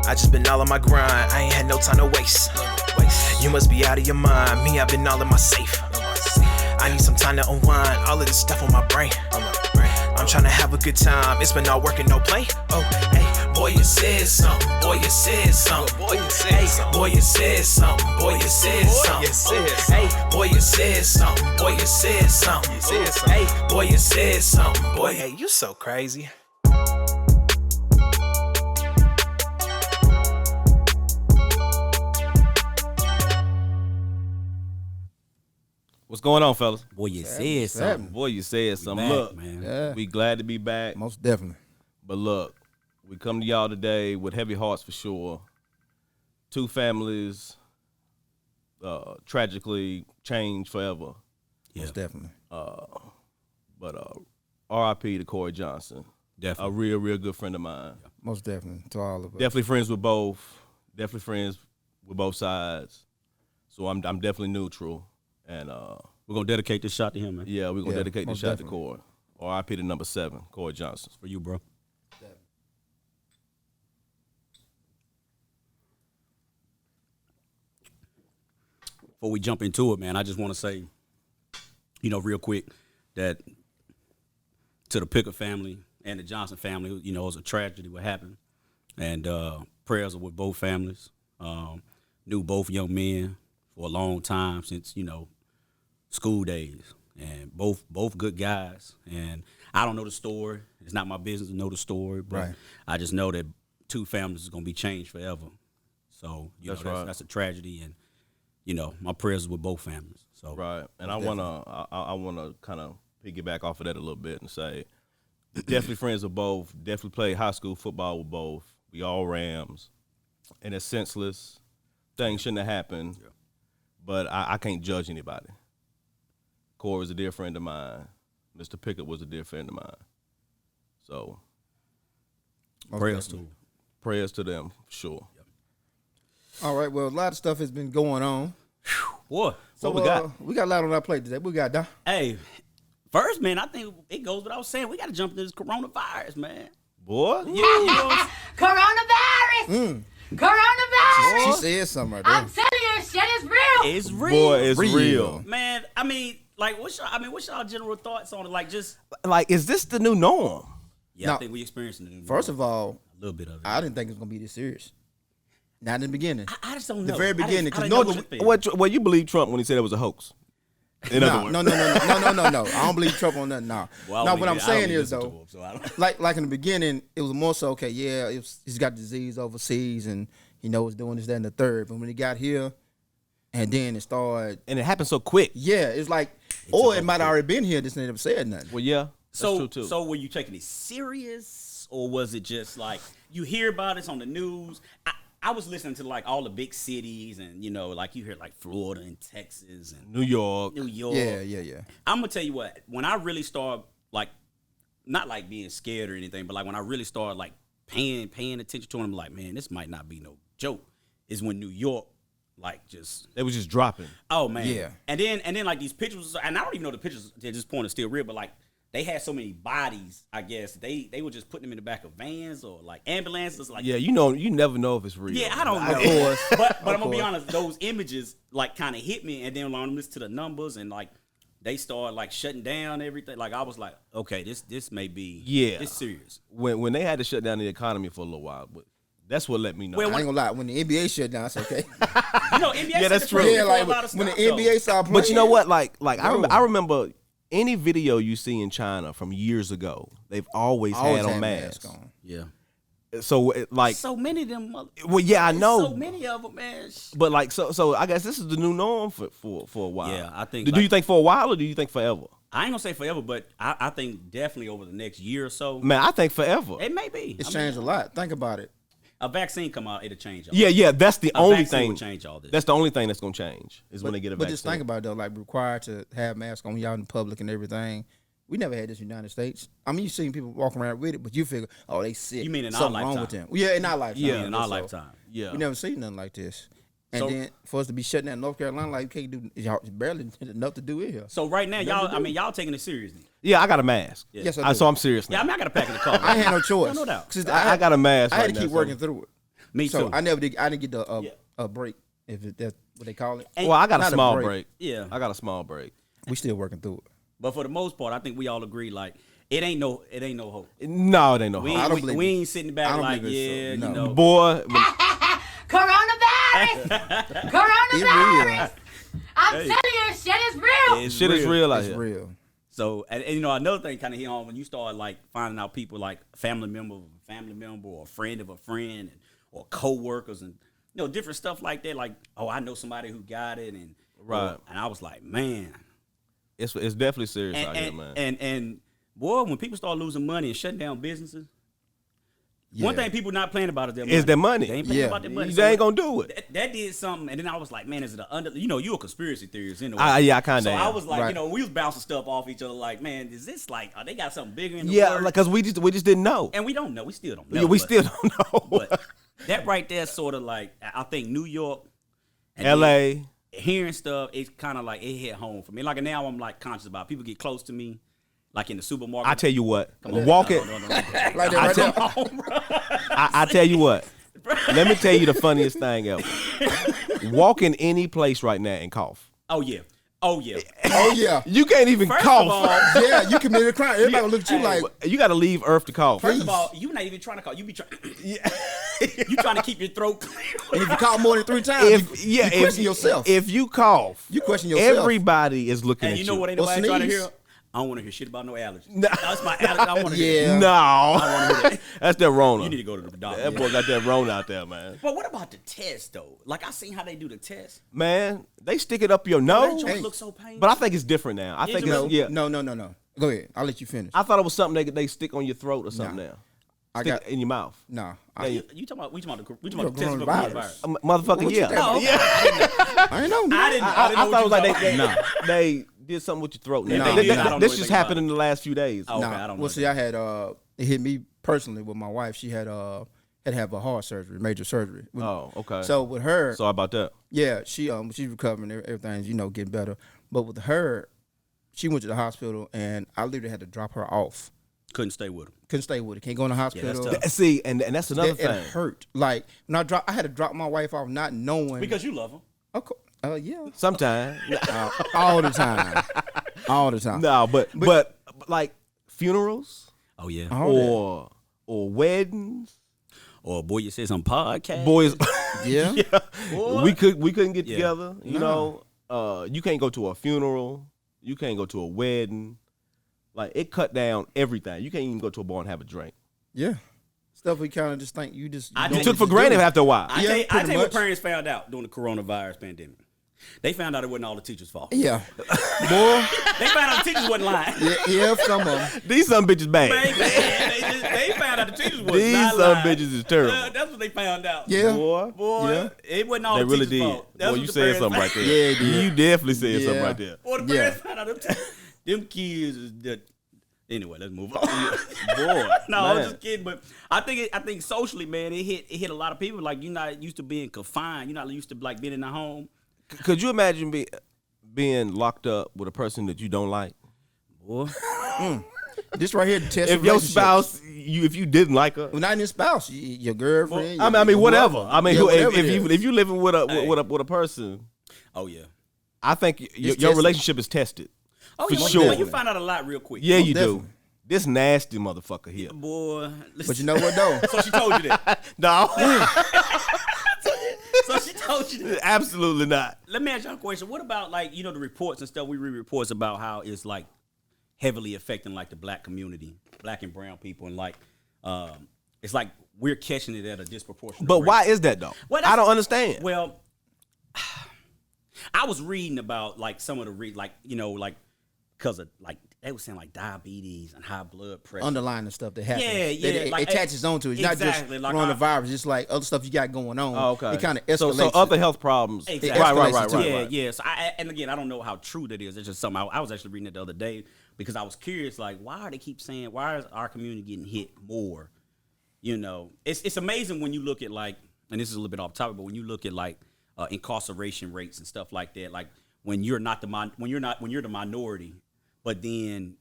I just been all on my grind, I ain't had no time to waste. You must be out of your mind, me, I've been all in my safe. I need some time to unwind, all of this stuff on my brain. I'm trying to have a good time, it's been all work and no play. Oh, hey, boy, you said something, boy, you said something. Boy, you said something, boy, you said something. Boy, you said something. Hey, boy, you said something, boy, you said something. Hey, boy, you said something, boy, hey, you so crazy. What's going on, fellas? Boy, you said something. Boy, you said something. Back, look, man. Yeah. we glad to be back. Most definitely. But look, we come to y'all today with heavy hearts for sure. Two families tragically changed forever. Most definitely. But R.I.P. to Corey Johnson. Definitely. A real good friend of mine. Most definitely. To all of us. Definitely friends with both. Definitely friends with both sides. So I'm definitely neutral. And We're going to dedicate this shot to him, man. yeah, we're going to dedicate this most shot definitely. to Corey. R.I.P. to number 7, Corey Johnson. For you, bro. Before we jump into it, man, I just want to say, real quick, that to the Pickett family and the Johnson family, it was a tragedy what happened. And prayers are with both families. Knew both young men for a long time since, school days. And both good guys. And I don't know the story. It's not my business to know the story. But Right. I just know that two families is going to be changed forever. So, that's a tragedy. And, my prayers are with both families. So Right, and I wanna kind of piggyback off of that a little bit and say, definitely friends with both. Definitely played high school football with both. We all Rams, and it's senseless. Things shouldn't have happened, but I can't judge anybody. Corey was a dear friend of mine. Mr. Pickett was a dear friend of mine. So Most prayers definitely. prayers to them, for sure. All right. Well, a lot of stuff has been going on. What? So What we got? We got a lot on our plate today. We got Don. Hey, first, man, I think it goes without saying. We got to jump into this coronavirus, man. Boy, Coronavirus! Coronavirus! She said something right there. I'm telling you, shit is real. It's real. boy, it's Real. real. Man, what's y'all general thoughts on it? Like, just Like, is this the new norm? I No. think we experiencing it. First of all, a little bit of it. I didn't think it was gonna be this serious. Not in the beginning. I just don't know. The very beginning, 'cause I no- didn't know what to feel. Well, you believe Trump when he said it was a hoax? In other No, words. no. I don't believe Trump on nothing. No. Well, I No, don't what I'm even- I don't saying even is listen to though, him, so I don't- like in the beginning, it was more so okay. Yeah, he's got disease overseas, and was doing this, that, and the third. But when he got here, and then it started, And it happened so quick. yeah, it's like, or it might have already been here. Just never said nothing. Well, yeah, that's true too. So were you taking it serious, or was it just like you hear about it on the news? I was listening to like all the big cities, and like you hear like Florida and Texas and New York. New York. Yeah. I'm gonna tell you what. When I really start like, not like being scared or anything, but like when I really start like paying attention to them, like, man, this might not be no joke. Is when New York, like, just They was just dropping. oh man, Yeah. And then like these pictures, and I don't even know the pictures at this point are still real, but like they had so many bodies. I guess they were just putting them in the back of vans or like ambulances, like Yeah, you never know if it's real. yeah, I don't know. Of course. But I'm gonna be course. honest, those images like kind of hit me, and then when I listen to the numbers and like they started like shutting down everything, like I was like, okay, this may be it's serious. When they had to shut down the economy for a little while, but that's what let me know. Well, I ain't gonna lie. When the NBA shut down, it's okay. NBA Yeah, that's true. yeah, like when the NBA started playing. But you know what? Like Yo. I remember any video you see in China from years ago, they've always had on masks. on. Yeah. So like, So many of them. well, yeah, I know. So many of them, man. But like, so I guess this is the new norm for a while. Yeah, I think, Do you think for a while or do you think forever? I ain't gonna say forever, but I think definitely over the next year or so. Man, I think forever. It may be. It's changed a lot. Think about it. A vaccine come out, it'll change. All Yeah, that's the A only vaccine thing. will change all this. That's the only thing that's gonna change is when they get a But vaccine. just think about it though, like required to have masks on y'all in public and everything. We never had this in the United States. I mean, you seen people walking around with it, but you figure, oh, they sick. You mean in our Something wrong lifetime? with them? Yeah, in our lifetime. Yeah, in our So, lifetime. Yeah. We never seen nothing like this. And So- then for us to be shutting down North Carolina, like you can't do, y'all barely enough to do it here. So right now, Never do. y'all taking it seriously. Yeah, I got a mask. Yeah. Yes, I do. So I'm serious Yeah, now. I mean, I got a pack in the car. I ain't had no choice. No doubt. 'Cause I got a mask. I had right to keep now, working so- through it. Me So too. I didn't get a break, if that's what they call it. And- Well, I got a Not a small break. break. Yeah. I got a small break. We still working through it. But for the most part, I think we all agree like it ain't no hope. No, it ain't no We hope. I ain't, don't we, believe we it. ain't sitting I back don't like believe it's so. you No. know. Boy, Coronavirus! Coronavirus! I'm telling you, shit is real. shit is real out It's here. real. So and you know another thing kind of hit on when you start like finding out people like family member or a friend of a friend or co-workers and you know different stuff like that. Like I know somebody who got it and Right. and I was like, man, It's definitely serious out here, and, man. and boy, when people start losing money and shutting down businesses, Yeah. one thing people not playing about is their money. Is their money. They ain't playing Yeah. about their money. They ain't gonna do it. That did something, and then I was like, man, is it you a conspiracy theorist anyway? Yeah, I kinda So I am. was like, Right. we was bouncing stuff off each other. Like, man, is this like, they got something bigger in the Yeah, works? like cause we just didn't know. And we don't know. We still don't know. Yeah, we but- still don't know. But that right there, sort of like, I think New York, and L.A. then hearing stuff, it's kind of like it hit home for me. Like now, I'm like conscious about it. People get close to me, like in the supermarket. I tell you what, on. walking. No. Like that right there. I tell you what. Let me tell you the funniest thing ever. Walk in any place right now and cough. Oh yeah. Oh yeah. You can't even First cough. of all, Yeah, you committed a crime. Everybody gonna look at you like, You got to leave Earth to cough. First of all, you not even trying to call. You be trying. You trying to keep your throat clear. and if you cough more than 3 times, you if question yourself. If you cough, You question yourself. Everybody is looking And at you you. know what? Ain't Or nobody trying to sneeze. hear. I don't want to hear shit about no allergies. That's my allergy. I want to hear. Yeah. No, I want to hear that. that's that Rona. You need to go to the doctor. That boy got that Rona out there, man. But what about the test though? Like I seen how they do the test. Man, they stick it up your That nose. joint Hey. look so painful. But I think it's different now. I Is think it it's really? yeah. No. Go ahead. I'll let you finish. I thought it was something they stick on your throat or something now. I Stick got it in your mouth. no. Yeah, you- You talking about? We talking about the test for the Coronavirus. coronavirus. Motherfucker, What you yeah. think? Oh, okay. I ain't know. I didn't. I thought it was like no. they did something with your throat. If Now. they did, I don't know This just anything happened about in the last few days. Oh, okay, Nah. I don't know. Well, see, I had it hit me personally with my wife. She had to have a heart surgery, major surgery. Oh, okay. So with her, Sorry about that. yeah, she's recovering. Everything's getting better. But with her, she went to the hospital, and I literally had to drop her off. Couldn't stay with him. Couldn't stay with her. Can't go in the hospital. tough. See, and that's another It thing. hurt. Like when I had to drop my wife off, not knowing. Because you love him. Yeah, Sometimes. all the time, all the time. No, but like funerals Oh yeah. All or weddings, Or boy, you said some podcast. boys. Yeah. we couldn't get Yeah. together. You know, you can't go to a funeral. You can't go to a wedding. Like it cut down everything. You can't even go to a bar and have a drink. Yeah. Stuff we kind of just think you just I don't You took for just granted do. after a while. I Yeah, tell you pretty what much. parents found out during the coronavirus pandemic. They found out it wasn't all the teachers' fault. Yeah. Boy. They found out the teachers wasn't lying. Yeah, some of them. These some bitches bad. They found out the teachers was These not some lying. bitches is terrible. That's what they found out. Yeah. Boy, Yeah. It wasn't all they the really teachers' did. fault. That's Boy, what you the said parents something right found- there. Yeah, you did. You definitely said something Yeah. right there. Well, the Yeah. parents found out them kids is that. Anyway, let's move on. Boy, No, I'm man. just kidding. But I think socially, man, it hit a lot of people. Like you're not used to being confined. You're not used to like being in the home. Could you imagine being locked up with a person that you don't like? Boy, This right here, the test. If your spouse, if you didn't like her, well, not your spouse, your girlfriend. I mean, whatever. I mean, Yeah, whatever if it you is. if you living with a Hey. with a person, oh yeah, I think your tested. relationship is tested. oh For yeah. sure. But you find out a lot real quick. Yeah, you definitely. do. This nasty motherfucker here. boy. But you know what though? So she told you that. No, So she told you that. absolutely not. Let me ask you a question. What about like the reports and stuff? We read reports about how it's like heavily affecting like the black community, black and brown people, and like it's like we're catching it at a disproportionate. But rate. why is that though? Well, I don't understand. Well, I was reading about like some of the like because of like they were saying like diabetes and high blood pressure. Underlying the stuff that happens. Yeah, yeah, It like, attaches onto it. It's exactly, not like just coronavirus. It's like other stuff you got going on. Oh, okay. It kind of escalates. So other health problems. Exactly. Right. Yeah, yeah. So and again, I don't know how true that is. It's just something I was actually reading it the other day because I was curious, like, why is our community getting hit more? It's amazing when you look at like, and this is a little bit off topic, but when you look at like incarceration rates and stuff like that, like when you're the minority, but then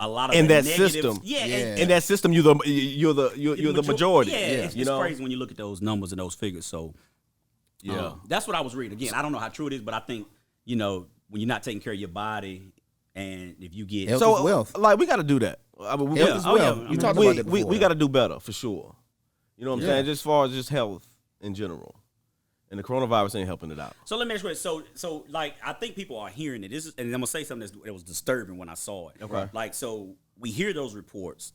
a lot of in the that negatives. system. Yeah, In that system, you're the majority. Yeah, it's you know? crazy when you look at those numbers and those figures. So that's what I was reading. Again, I don't know how true it is, but I think when you're not taking care of your body, and if you get Health is wealth. like we got to do that. I mean, Health is wealth. You talked about that before. we got to do better for sure. You know what I'm saying? Just as far as just health in general, and the coronavirus ain't helping it out. So let me ask you. So like I think people are hearing it. And I'm gonna say something that was disturbing when I saw it. Okay. Like so we hear those reports.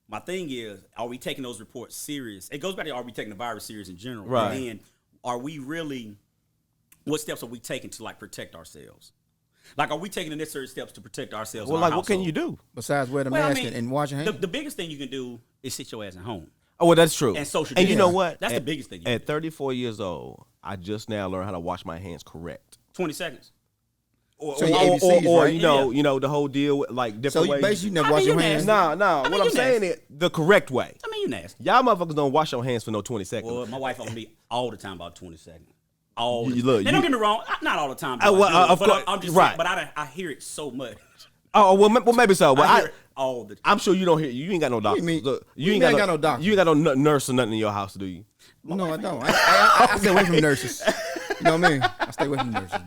My thing is, are we taking those reports serious? It goes back to are we taking the virus serious in general? Right. And then are we really? What steps are we taking to like protect ourselves? Like, are we taking the necessary steps to protect ourselves? Well, in our like, what can household? you do? Besides wear the mask and wash your hands. The biggest thing you can do is sit your ass at home. Oh, well, that's true. And social And you know distancing. what? That's the biggest thing you At can do. 34 years old, I just now learned how to wash my hands correct. 20 seconds. So your ABCs, right? you know the whole deal with like So different you ways. basically never I wash mean, your you hands. nasty. Nah. mean, What I'm you saying nasty. is the correct way. I mean, you nasty. Y'all motherfuckers don't wash your hands for no 20 seconds. Well, my wife on me all the time about 20 seconds. All You- the look, Now, don't get me wrong. Not all the time. Well, but I do, of but course, I'm just right. saying, but I hear it so much. Oh, well, maybe so. But I hear it all the time. I'm sure you don't hear. You ain't got no doctor. mean- Look, you ain't got no doctor? You ain't got no nurse or nothing in your house, do you? No, I don't. I stay away from nurses. You know what I mean? I stay away from nurses,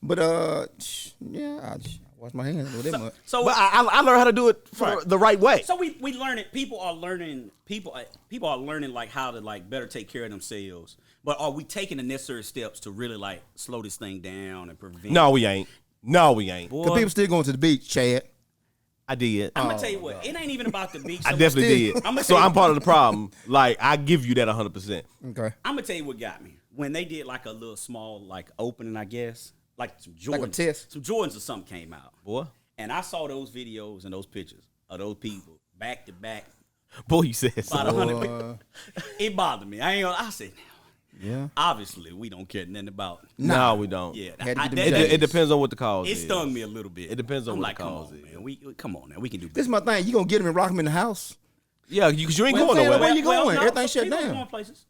but I wash my hands. Do that much. So But I learned how to do it for the right way. So we learn it. People are learning like how to like better take care of themselves. But are we taking the necessary steps to really like slow this thing down and prevent? No, we ain't. Boy, Cause people still going to the beach, Chad. I did. I'm gonna tell you what. It ain't even about the beach. I definitely did. I'ma So tell you- I'm part of the problem. Like I give you that 100%. Okay. I'm gonna tell you what got me when they did like a little small like opening, I guess, like some Jordans, Like a test? some Jordans or something came out, Boy, and I saw those videos and those pictures of those people back to back, boy, you said about so. 100 people. It bothered me. I said, Yeah. obviously we don't care nothing about. No, we don't. Yeah, Had to I- get them that- jabs. It depends on what the cause It is. stung me a little bit. It depends on I'm what like, the come cause on, is. man. Come on, man. We can do This better. is my thing. You gonna get them and rock them in the house? Yeah, because you ain't Well, going I'm saying, nowhere. where you going? Everything shut people down. Going places.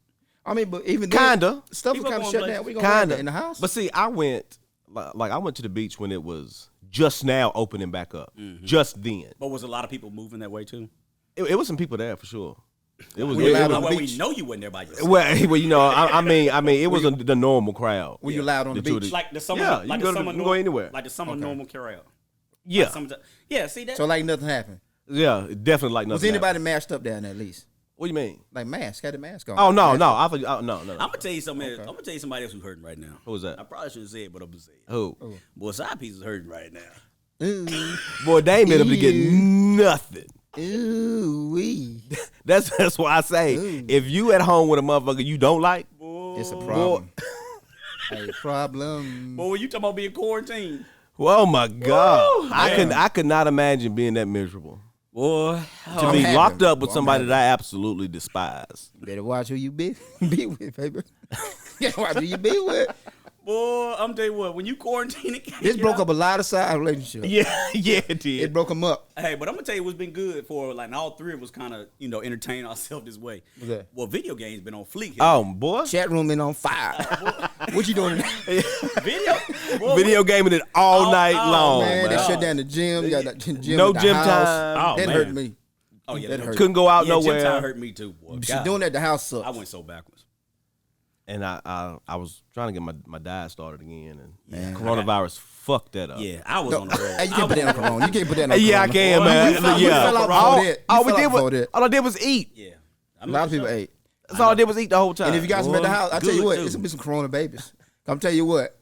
I mean, but even then, Kinda. stuff People was kind of going shut places. down. We gonna run Kinda in the house. But see, I went like I went to the beach when it was just now opening back up. Mm-hmm. Just then, But was a lot of people moving that way too? it was some people there for sure. It was. Were you allowed it on was the Well, beach? we know you wasn't there by yourself. well, you know, I mean, it wasn't the normal crowd. Were you allowed on the The two beach? of Like the summer, Yeah, you like can the go to- summer you can go anywhere. like the summer normal carol. Yeah, Yeah. See that? So like nothing happened. yeah, definitely like nothing. Was anybody masked up down there at least? What do you mean? Like mask, had the mask on. Oh no, Mask no, on. I thought, no. I'm gonna tell you something. I'm gonna tell you somebody else who's hurting right now. Who was that? I probably shouldn't say it, but I'm gonna say it. Who? Boy, side piece is hurting right now. Ooh, Boy, they ain't been able to get nothing. ooh, wee. That's why I say, if you at home with a motherfucker you don't like, It's a problem. A problem. Boy, when you talking about being quarantined, oh my God, Woo, I could not imagine being that miserable. boy. To be happy. locked up with Well, I'm somebody happy. that I absolutely despise. Better watch who you be with, baby. Better watch who you be with. Boy, I'm tell you what. When you quarantine, it This broke up a lot of side relationships. Yeah, yeah, it did. It broke them up. Hey, but I'm gonna tell you what's been good for like all three of us kind of entertain ourselves this way. What's that? Well, video games been on fleek. Here. Oh boy, Chat room been on fire. What you doing? Video, boy, video gaming it all night oh, long, Man, man. they shut down the gym. You got the gym No at the gym house. time. Oh, That man. hurt me. Oh yeah, that that hurt. Couldn't go out Yeah, gym nowhere. time hurt me too. Boy. She God. doing that at the house sucks. I went so backwards. And I was trying to get my diet started again, and Man. coronavirus fucked that up. Yeah, I was on the road. Hey, you can't put that on Corona. You can't put that on Yeah, I Corona. can, Boy, man. we fell- yeah, we fell off all, before that. We all we fell did off was before that. all I did was eat. Yeah, A lot of people ate. That's all I did was eat the whole time. And if you got some at the Boy, house, I tell you good what, too. it's gonna be some Corona babies. I'm tell you what.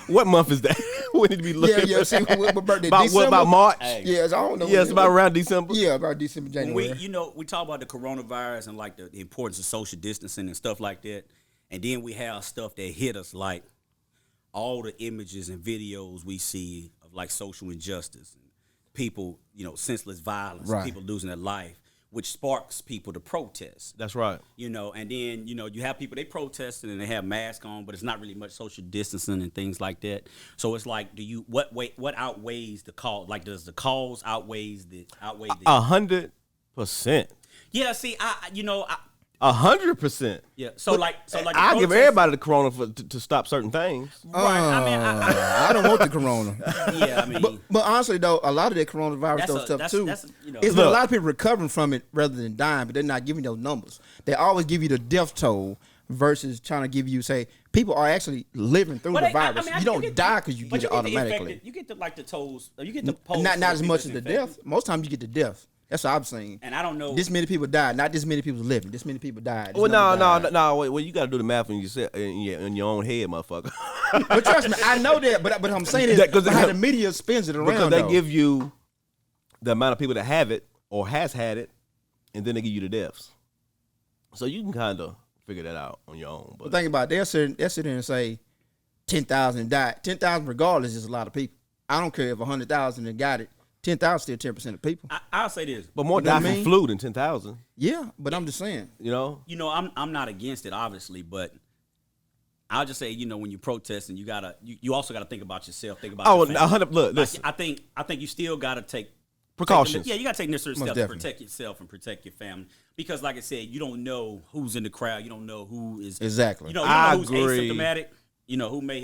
What month is that? We need to be looking. Yeah. See, what birthday? About December? what? About March? Hey. Yeah, I don't know. Yeah, it's about around December. Yeah, about December, when January. we talk about the coronavirus and like the importance of social distancing and stuff like that, and then we have stuff that hit us like all the images and videos we see of like social injustice and people, senseless violence, Right. people losing their life, which sparks people to protest. That's right. And then you have people they protesting and they have masks on, but it's not really much social distancing and things like that. So it's like, what outweighs the cause? Like, does the cause outweigh the 100%. Yeah, see, 100%. Yeah. So like I give everybody the corona to stop certain things. Right. I mean, I don't want the corona. yeah. I mean, But honestly, though, a lot of that coronavirus stuff too. That's, you know, It's been a lot of people recovering from it rather than dying, but they're not giving those numbers. They always give you the death toll versus trying to give you, say, people are actually living through the virus. You don't die because you get it automatically. You get the tolls. You get the polls. Not as much as the death. Most times you get the death. That's what I'm saying. And I don't know. This many people died. Not this many people living. This many people died. Well, no. Wait, well, you got to do the math in your own head, motherfucker. But trust me, I know that. But I'm saying is because how the media spins it around. Because they give you the amount of people that have it or has had it, and then they give you the deaths. So you can kind of figure that out on your own. But think about it. They'll sit there and say 10,000 died. 10,000 regardless is a lot of people. I don't care if 100,000 that got it. 10,000 still 10% of people. I'll say this, but more die from flu than 10,000. Yeah, but I'm just saying. You know, I'm not against it, obviously, but I'll just say, when you protest, and you also gotta think about yourself. Think about your family. 100. Look, listen. I think you still gotta take precautions. You gotta take necessary steps to protect yourself and protect your family, because, like I said, you don't know who's in the crowd. You don't know who is exactly. You don't know who's asymptomatic. Who may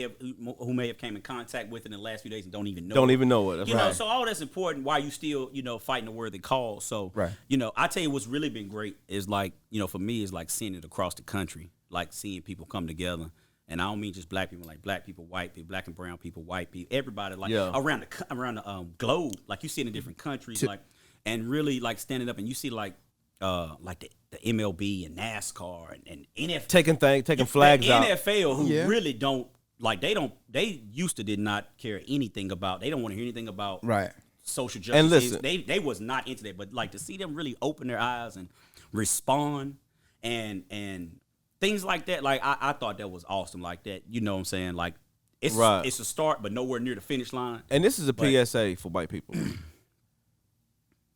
have came in contact with it in the last few days and don't even know. Don't even know it. That's right. So all that's important. Why you still fighting the worthy cause. So right. I tell you what's really been great is like for me is like seeing it across the country, like seeing people come together. And I don't mean just black people, like black people, white people, black and brown people, white people, everybody, like around the globe, like you see it in different countries, like, and really like standing up, and you see like the MLB and NASCAR and NFL taking flags out. NFL who really don't like they used to did not care anything about. They don't want to hear anything about social justice. And listen, they was not into that. But like to see them really open their eyes and respond and things like that, like I thought that was awesome. Like that, you know what I'm saying? Like it's a start, but nowhere near the finish line. And this is a PSA for white people.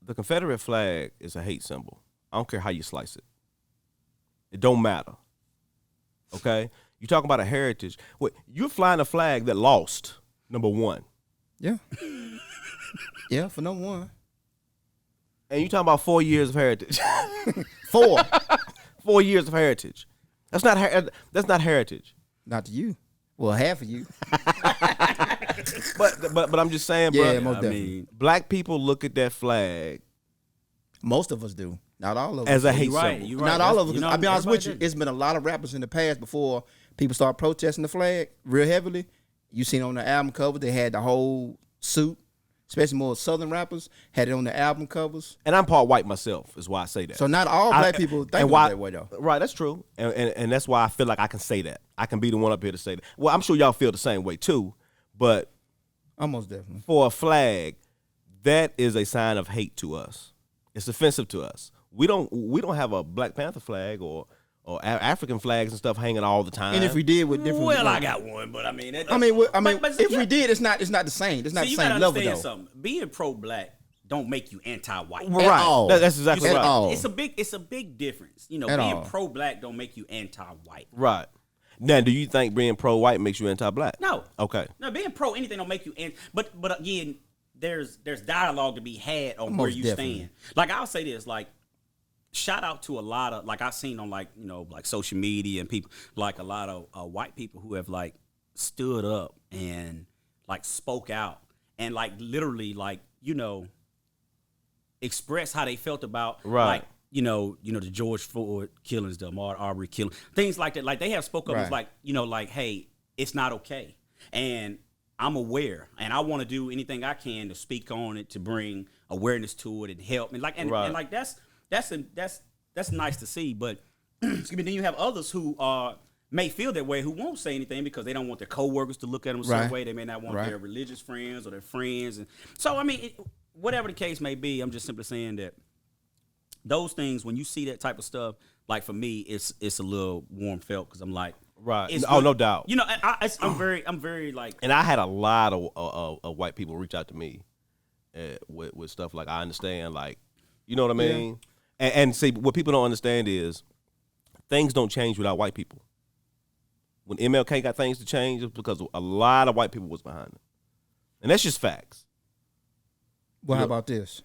The Confederate flag is a hate symbol. I don't care how you slice it. It don't matter. Okay? You talking about a heritage. Wait, you're flying a flag that lost, number one. Yeah. Yeah, for number one. And you talking about 4 years of heritage. 4 years of heritage. That's not heritage. Not to you. Well, half of you. but I'm just saying, bro. Yeah, most definitely. Black people look at that flag. Most of us do. Not all of us. As a hate symbol. Right. Not all of us. I'll be honest with you. It's been a lot of rappers in the past before people start protesting the flag real heavily. You seen on the album cover, they had the whole suit, especially more southern rappers, had it on the album covers. And I'm part white myself, is why I say that. So not all black people think that way, though. Right, that's true. And that's why I feel like I can say that. I can be the one up here to say that. Well, I'm sure y'all feel the same way, too. But almost definitely. For a flag, that is a sign of hate to us. It's offensive to us. We don't have a Black Panther flag or African flags and stuff hanging all the time. And if we did with different, I got one, but I mean, but if we did, it's not the same. It's not the same level though. Something. Being pro-black don't make you anti-white. Right. That's exactly right. All. It's a big difference. Being pro-black don't make you anti-white. Right. Now, do you think being pro-white makes you anti-black? No. Okay. No, being pro anything don't make you but again, there's dialogue to be had on where you stand. Like I'll say this, like shout out to a lot of, like I've seen on like social media and people, like a lot of white people who have like stood up and like spoke out and like literally like, express how they felt about like, the George Floyd killings, the Ahmaud Arbery killing, things like that. Like they have spoke up as like, like, hey, it's not okay. And I'm aware and I want to do anything I can to speak on it, to bring awareness to it and help. And like, and like, that's nice to see, but excuse me, then you have others who may feel that way, who won't say anything because they don't want their coworkers to look at them a certain way. They may not want their religious friends or their friends, and so I mean, whatever the case may be, I'm just simply saying that those things, when you see that type of stuff, like for me, it's a little warm felt because I'm like, no doubt. I'm very like, and I had a lot of white people reach out to me with stuff like, I understand, like, you know what I mean. Yeah. And see, what people don't understand is things don't change without white people. When MLK got things to change, it's because a lot of white people was behind it. And that's just facts. Well, how about this?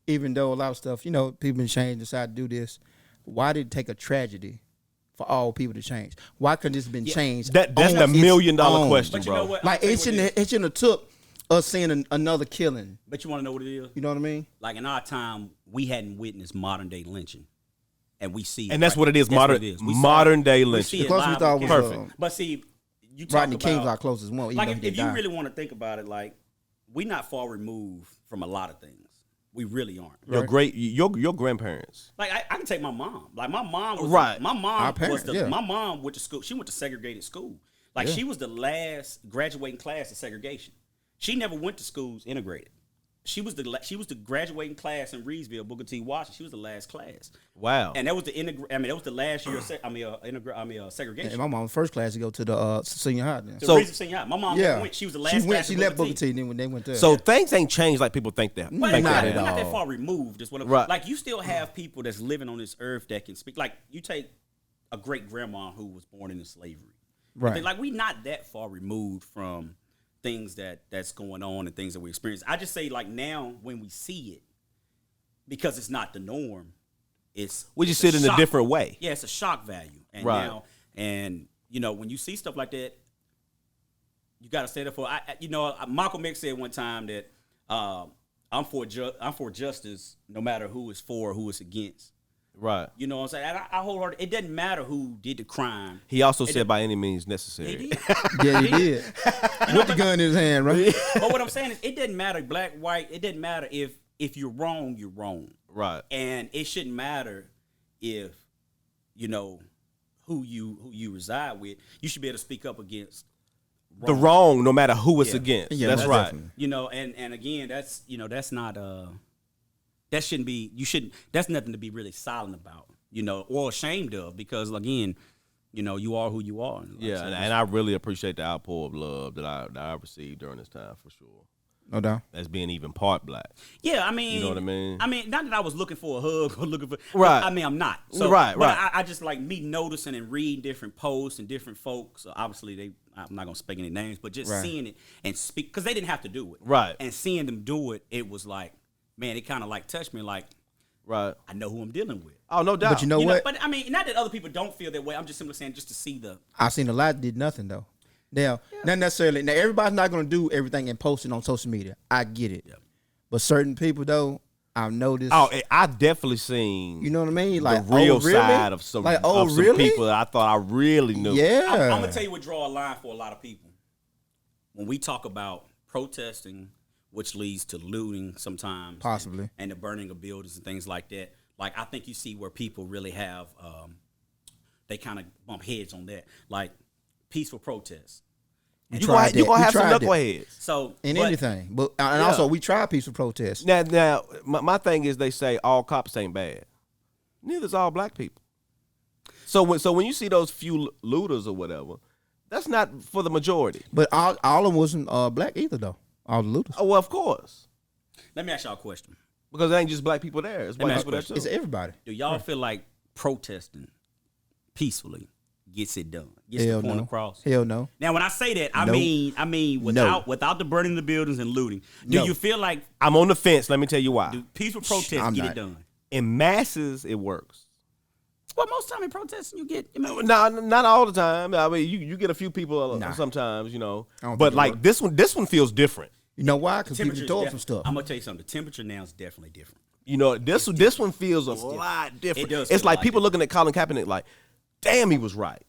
Even though a lot of stuff, people been changed, decide to do this, why did it take a tragedy for all people to change? Why couldn't this have been changed? That's the $1 million question, But you bro. know what? Like, it shouldn't have took us seeing another killing. But you want to know what it is? You know what I mean? Like in our time, we hadn't witnessed modern day lynching, and we see it. And that's what it is. That's what it is. We saw Modern it. day We lynching. see The it closest we live thought on was camera. Perfect. But see, you talk Rodney King's about, our closest one. Even like though he if you died. really want to think about it, like we're not far removed from a lot of things. We really aren't. Your grandparents. Like I can take my mom. Like my mom was Right. My mom Our parents, was yeah. my mom went to school. She went to segregated school. Like she was the last graduating class of segregation. She never went to schools integrated. She was the graduating class in Reedsville, Booker T. Washington. She was the last class. Wow. And that was that was the last year of segregation. And my mom's first class to go to the senior high. Then. So So- Reedsville Senior High. My mom never went. She was the last class. She of left Booker Booker T. Then when they went there. So things ain't changed like people think that. Well, think not they at we're are. not all. that far removed. Is what Right. like you still have people that's living on this earth that can speak. Like you take a great grandma who was born into slavery. Right. Like we not that far removed from things that's going on and things that we experience. I just say like now when we see it, because it's not the norm, We just it's see it in a shock. different way. Yeah, it's a shock value. And Right. now, and you know, when you see stuff like that, you got to stand up for. Malcolm X said one time that I'm for justice, no matter who is for or who is against. Right. You know what I'm saying? And I wholeheartedly, it doesn't matter who did the crime. He also said by any means necessary. He did. yeah, he did. With the gun in his hand, right? But what I'm saying is, it doesn't matter black, white. It doesn't matter if you're wrong, you're wrong. Right. And it shouldn't matter if you know who you reside with. You should be able to speak up against The wrong, no matter who it's Yeah. against. Yeah, That's most right. definitely. You know, and again, that's that's not that shouldn't be. You shouldn't. That's nothing to be really silent about. You know, or ashamed of, because again, you know, you are who you are. Like I Yeah, said, and I really appreciate the outpour of love that I received during this time for sure. No doubt. As being even part black. yeah, I mean, You know what I mean? I mean, not that I was looking for a hug or looking for. Right. I mean, I'm not. So, Right, but right. I just like me noticing and reading different posts and different folks. Obviously, I'm not gonna speak any names, but just Right. seeing it and speak, because they didn't have to do it. Right. And seeing them do it, it was like, man, it kind of like touched me. Like, Right. I know who I'm dealing with. Oh, no doubt. But you know You know, what? but I mean, not that other people don't feel that way. I'm just simply saying, just to see the. I've seen a lot that did nothing though. Now, not necessarily. Now, everybody's not going to do everything and post it on social media. I get it. Yeah. But certain people though, I've noticed. Oh, I definitely seen You know what I mean? Like the real really? side of some, like, of some really? people that I thought I really knew. Yeah. I'm gonna tell you what draw a line for a lot of people. When we talk about protesting, which leads to looting sometimes, Possibly. and the burning of buildings and things like that. Like I think you see where people really have, they kind of bump heads on that, like peaceful protests. You tried gonna that. We have some tried that. knuckleheads. So in but- anything. But and Yeah. also we try peaceful protests. Now, my thing is they say all cops ain't bad. Neither's all black people. So when you see those few looters or whatever, that's not for the majority. But all of them wasn't black either though. All the looters. Oh, well, of course, Let me ask y'all a question. because it ain't just black people there. It's Let me white ask people there you a too. It's everybody. Do y'all feel like protesting peacefully gets it done? Gets Hell the point no. across? Hell no. Now, when I say that, I Nope. mean No. without the burning of the buildings and looting. Do No. you feel like I'm on the fence. Let me tell you why. do peaceful protests I'm get not. it done? In masses, it works. Well, most time in protesting, you get. I mean, No, not all the time. I mean, you get a few people Nah. sometimes, you know. I don't But think it like works. this one feels different. You know why? Because people temperature told is some def- stuff. I'm gonna tell you something. The temperature now is definitely different. You know, this one feels a lot different. It does It's feel a like lot people looking at Colin Kaepernick like, damn, he was right.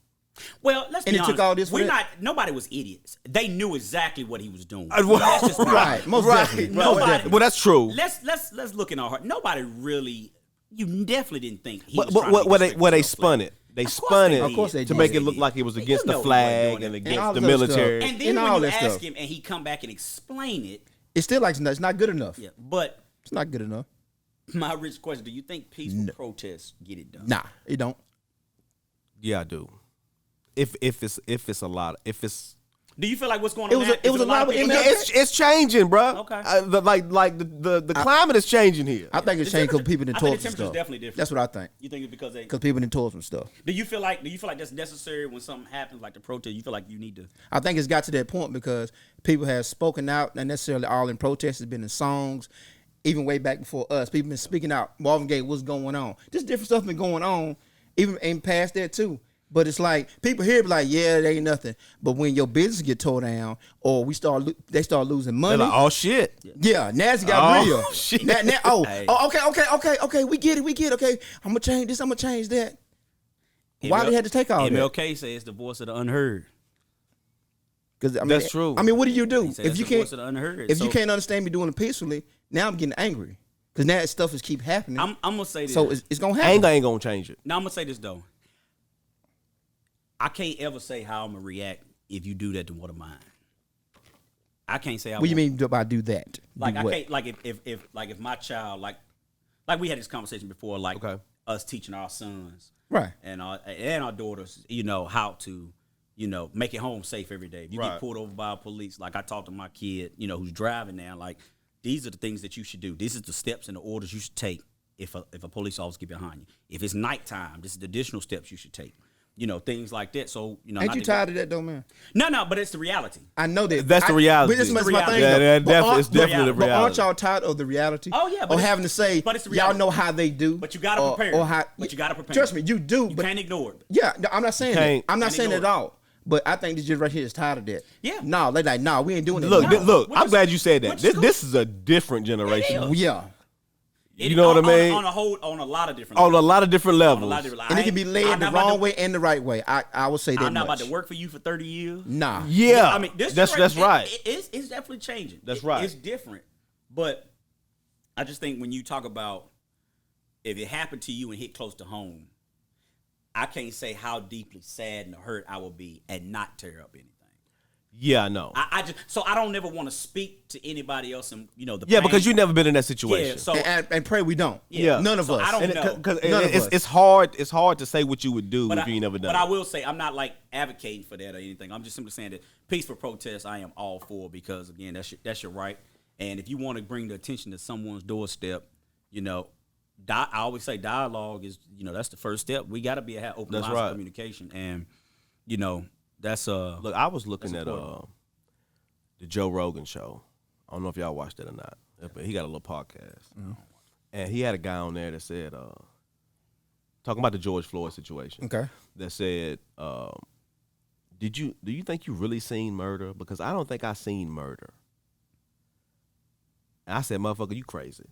Well, let's And be it honest. took all this for We're that? not. Nobody was idiots. They knew exactly what he was doing. well, That's just Right. Most definitely. No, Most definitely. well, that's true. Let's look in our heart. Nobody really. You definitely didn't think he But was trying to where get they respect for spun slavery. it. They Of course spun they it did. Of course they to did. make it They look did. like it was You against know the he flag wasn't and doing And all against the this other military. stuff. And then And all when you that ask stuff. him and he come back and explain it, It's still like it's not good enough. yeah. But It's not good enough. my rich question: do you think peaceful protests get it done? Nah, it don't. Yeah, I do. If it's a lot, if it's Do you feel like what's going on? It was now, a- it is was a lot of people MLK. that- it's changing, bro. Okay. The climate is changing here. I think it's changed because people didn't I think talk the some temperature's stuff. definitely different. That's what I think. You think it's because they? Because people didn't talk some stuff. Do you feel like that's necessary when something happens like the protest? You feel like you need to. I think it's got to that point because people have spoken out, not necessarily all in protest. It's been in songs, even way back before us. People been speaking out, Marvin Gaye, what's going on? Just different stuff been going on, even in past that too. But it's like people here be like, yeah, there ain't nothing. But when your business get tore down, or they start losing money. They're like, oh shit. Yeah, now it's got real. Shit. Okay, we get it. Okay, I'm gonna change this. I'm gonna change that. Why they had to take all that? MLK says it's the voice of the unheard. Because that's true. I mean, what do you do If you can't? Unheard. You can't understand me doing it peacefully, now I'm getting angry because now stuff is keep happening. I'm gonna say this. So it's gonna happen. Anger ain't gonna change it. Now I'm gonna say this though. I can't ever say how I'm gonna react if you do that to one of mine. I can't say. What do you mean by do that? Like do I what? can't. Like if my child like we had this conversation before. Like us teaching our sons, right, and our daughters, how to, make it home safe every day. If you get pulled over by police, like I talked to my kid, who's driving now, like these are the things that you should do. These are the steps and the orders you should take if a police officer get behind you. If it's nighttime, this is the additional steps you should take. Things like that. So, ain't you tired of that though, man? No, but it's the reality. I know that. That's the reality. But this is my thing. It's definitely the reality. But aren't y'all tired of the reality? Oh yeah, but or having to say, but it's the reality. Y'all know how they do. But you gotta prepare. But you gotta prepare. Trust me, you do. You but can't ignore it. Yeah, no, I'm not saying that. I'm not saying it ignore at all. But I think this just right here is tired of that. Yeah. No, they like, no, we ain't doing it. Look. I'm glad you said that. This is a different generation. Yeah. You know what I mean? On a lot of different levels. On a lot of different levels. And it can be led the wrong way and the right way. I would say that I'm not about to work for you for 30 years. Nah. Yeah. I mean, that's right. It's definitely changing. That's right. It's different. But I just think when you talk about if it happened to you and hit close to home, I can't say how deeply sad and hurt I will be and not tear up anything. Yeah, I know. I don't never want to speak to anybody else, and the pain. Because you've never been in that situation. Yeah, so and pray we don't. Yeah, none of us. I don't know. Because it's hard. It's hard to say what you would do if you ain't never done. But I will say I'm not like advocating for that or anything. I'm just simply saying that peaceful protest I am all for because again that's your right. And if you want to bring the attention to someone's doorstep, I always say dialogue is that's the first step. We got to be open lines of communication, and that's look. I was looking at the Joe Rogan show. I don't know if y'all watched that or not, but he got a little podcast, and he had a guy on there that said, talking about the George Floyd situation. Okay, that said, do you think you really seen murder? Because I don't think I seen murder. And I said, motherfucker, you crazy.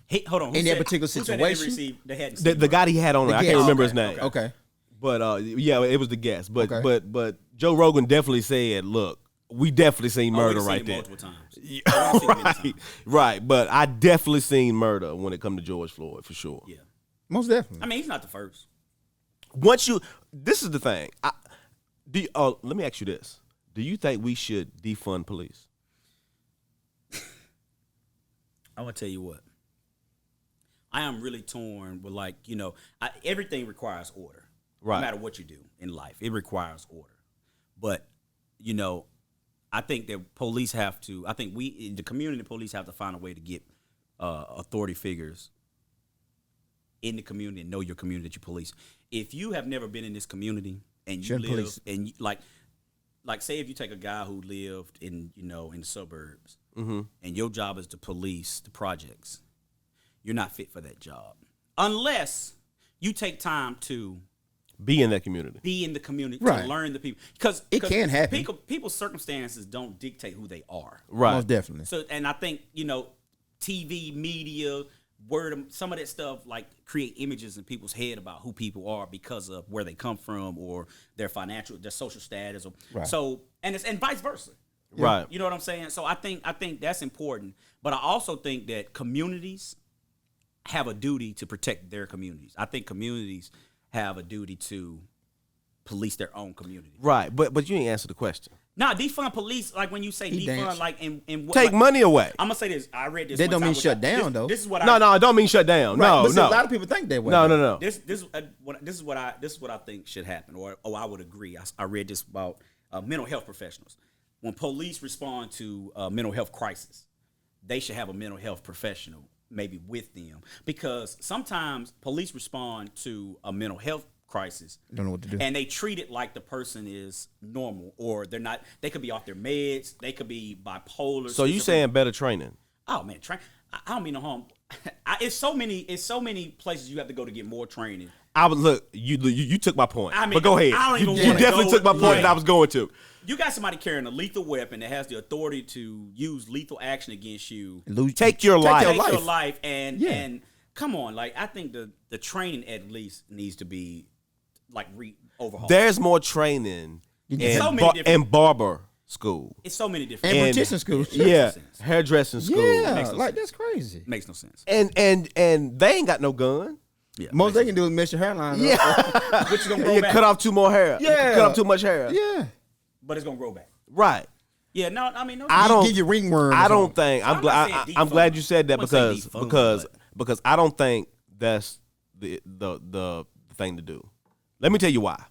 Hey, hold on. In that particular situation, the guy he had on, I can't remember his name. Okay. But yeah, it was the guest. But Joe Rogan definitely said, "Look, we definitely seen murder right there." Multiple times. Right. But I definitely seen murder when it come to George Floyd for sure. Yeah, most definitely. I mean, he's not the first. This is the thing. Let me ask you this: do you think we should defund police? I'm gonna tell you what. I am really torn with everything requires order. Right. No matter what you do in life, it requires order. But, I think that police have to, the community police have to find a way to get authority figures in the community and know your community that you police. If you have never been in this community and you live, police. And you, like say if you take a guy who lived in the suburbs and your job is to police the projects, you're not fit for that job. Unless you take time to be in that community. Right. To learn the people. Because it can happen. People's circumstances don't dictate who they are. Right. Most definitely. So, and I think, TV, media, some of that stuff create images in people's head about who people are because of where they come from or their social status. Right. So, and vice versa. Right. You know what I'm saying? So I think that's important. But I also think that communities have a duty to protect their communities. I think communities have a duty to police their own community. Right, but you ain't answer the question. Nah, defund police, when you say defund, in what, take money away. I'm gonna say this. I read this. That don't mean shut down, though. This is what No, it don't mean shut down. Right, No. A lot of people think that way. No. This is what I think should happen, or I would agree. I read this about mental health professionals. When police respond to a mental health crisis, they should have a mental health professional maybe with them, because sometimes police respond to a mental health crisis, don't know what to do, and they treat it like the person is normal, or they're not. They could be off their meds, they could be bipolar. So you saying better training? Oh man, I don't mean no harm. It's so many places you have to go to get more training. I was look. You took my point. I mean, but go ahead. I don't even you wanna definitely go took my point there. that I was going to. You got somebody carrying a lethal weapon that has the authority to use lethal action against you. Take your life. Take your life and come on, like I think the training at least needs to be like overhauled. There's more training so many different- in barber school. It's so many different And beautician school. Yeah, hairdressing school. Yeah, Makes no like sense. that's crazy. Makes no sense. And they ain't got no gun. Yeah, Most they can do is mess your hairline up. Yeah, which is gonna grow you back. cut off two more hair. Yeah. You cut off too much hair. Yeah. But it's gonna grow back. Right. Yeah, no, I mean, no. I don't Give you ringworm. I don't think I'm not saying I'm defund. glad you said that I wouldn't say defund, because I don't think that's the thing to do. Let me tell you why.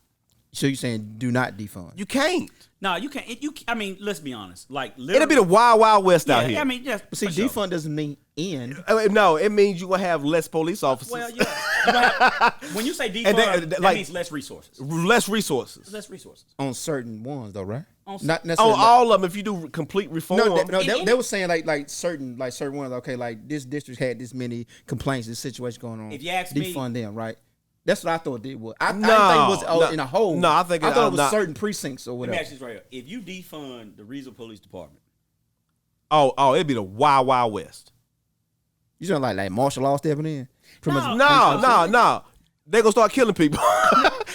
So you're saying do not defund? You can't. No, you can't. I mean, let's be honest. Like, It'll be the wild, wild west out yeah, here. I mean, yes. See, for sure. defund doesn't mean end. No, it means you will have less police officers. Well, yeah. When you say defund, that like- means less resources. Less resources. Less resources. On certain ones, though, right? On Not On necessarily. all of them, if you do complete reform. They were saying like certain ones. Okay, like this district had this many complaints, this situation going on. If you ask me- defund them, right? That's what I thought it was. I didn't No, think it was no. in a whole. No, I think I thought it was not. certain precincts or Let me whatever. ask you this right here. If you defund the Reasonable Police Department, Oh, it'd be the wild, wild west. You sound like martial law stepping in. Pretty much- No. They're gonna start killing people.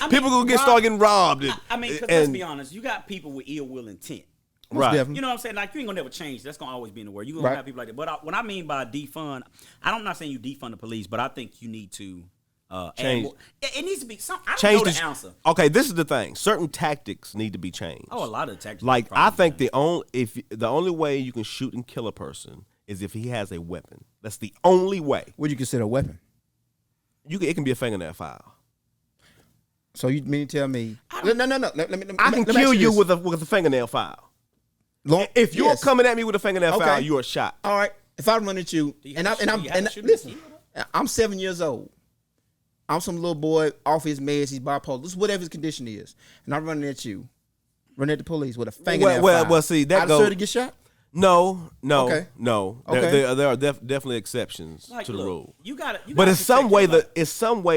People gonna start getting robbed. I mean, because let's be honest, you got people with ill will intent. Most Right. definitely. You know what I'm saying? Like, you ain't gonna never change. That's gonna always be in the world. You're gonna Right. have people like that. But what I mean by defund, I'm not saying you defund the police, but I think you need to add Change. more. It needs to be some. I don't Change know the the answer. Okay, this is the thing. Certain tactics need to be changed. Oh, a lot of the tactics. Like probably I think change. the only way you can shoot and kill a person is if he has a weapon. That's the only way. What do you consider a weapon? It can be a fingernail file. So you mean to tell me? No. Let me I can let me kill ask you this. with a fingernail file. If You're coming at me with a fingernail Okay. file, you're a shot. All right. If I run at you, Do you and have to shoot- you have to shoot listen, the I'm 7 years old. I'm some little boy off his meds. He's bipolar. This is whatever his condition is, and I'm running at you, running at the police with a fingernail file. Well, see, that I goes- deserve to get shot. No. Okay. No. Okay. There are definitely exceptions Like, to the look, rule. You got it. But it's some way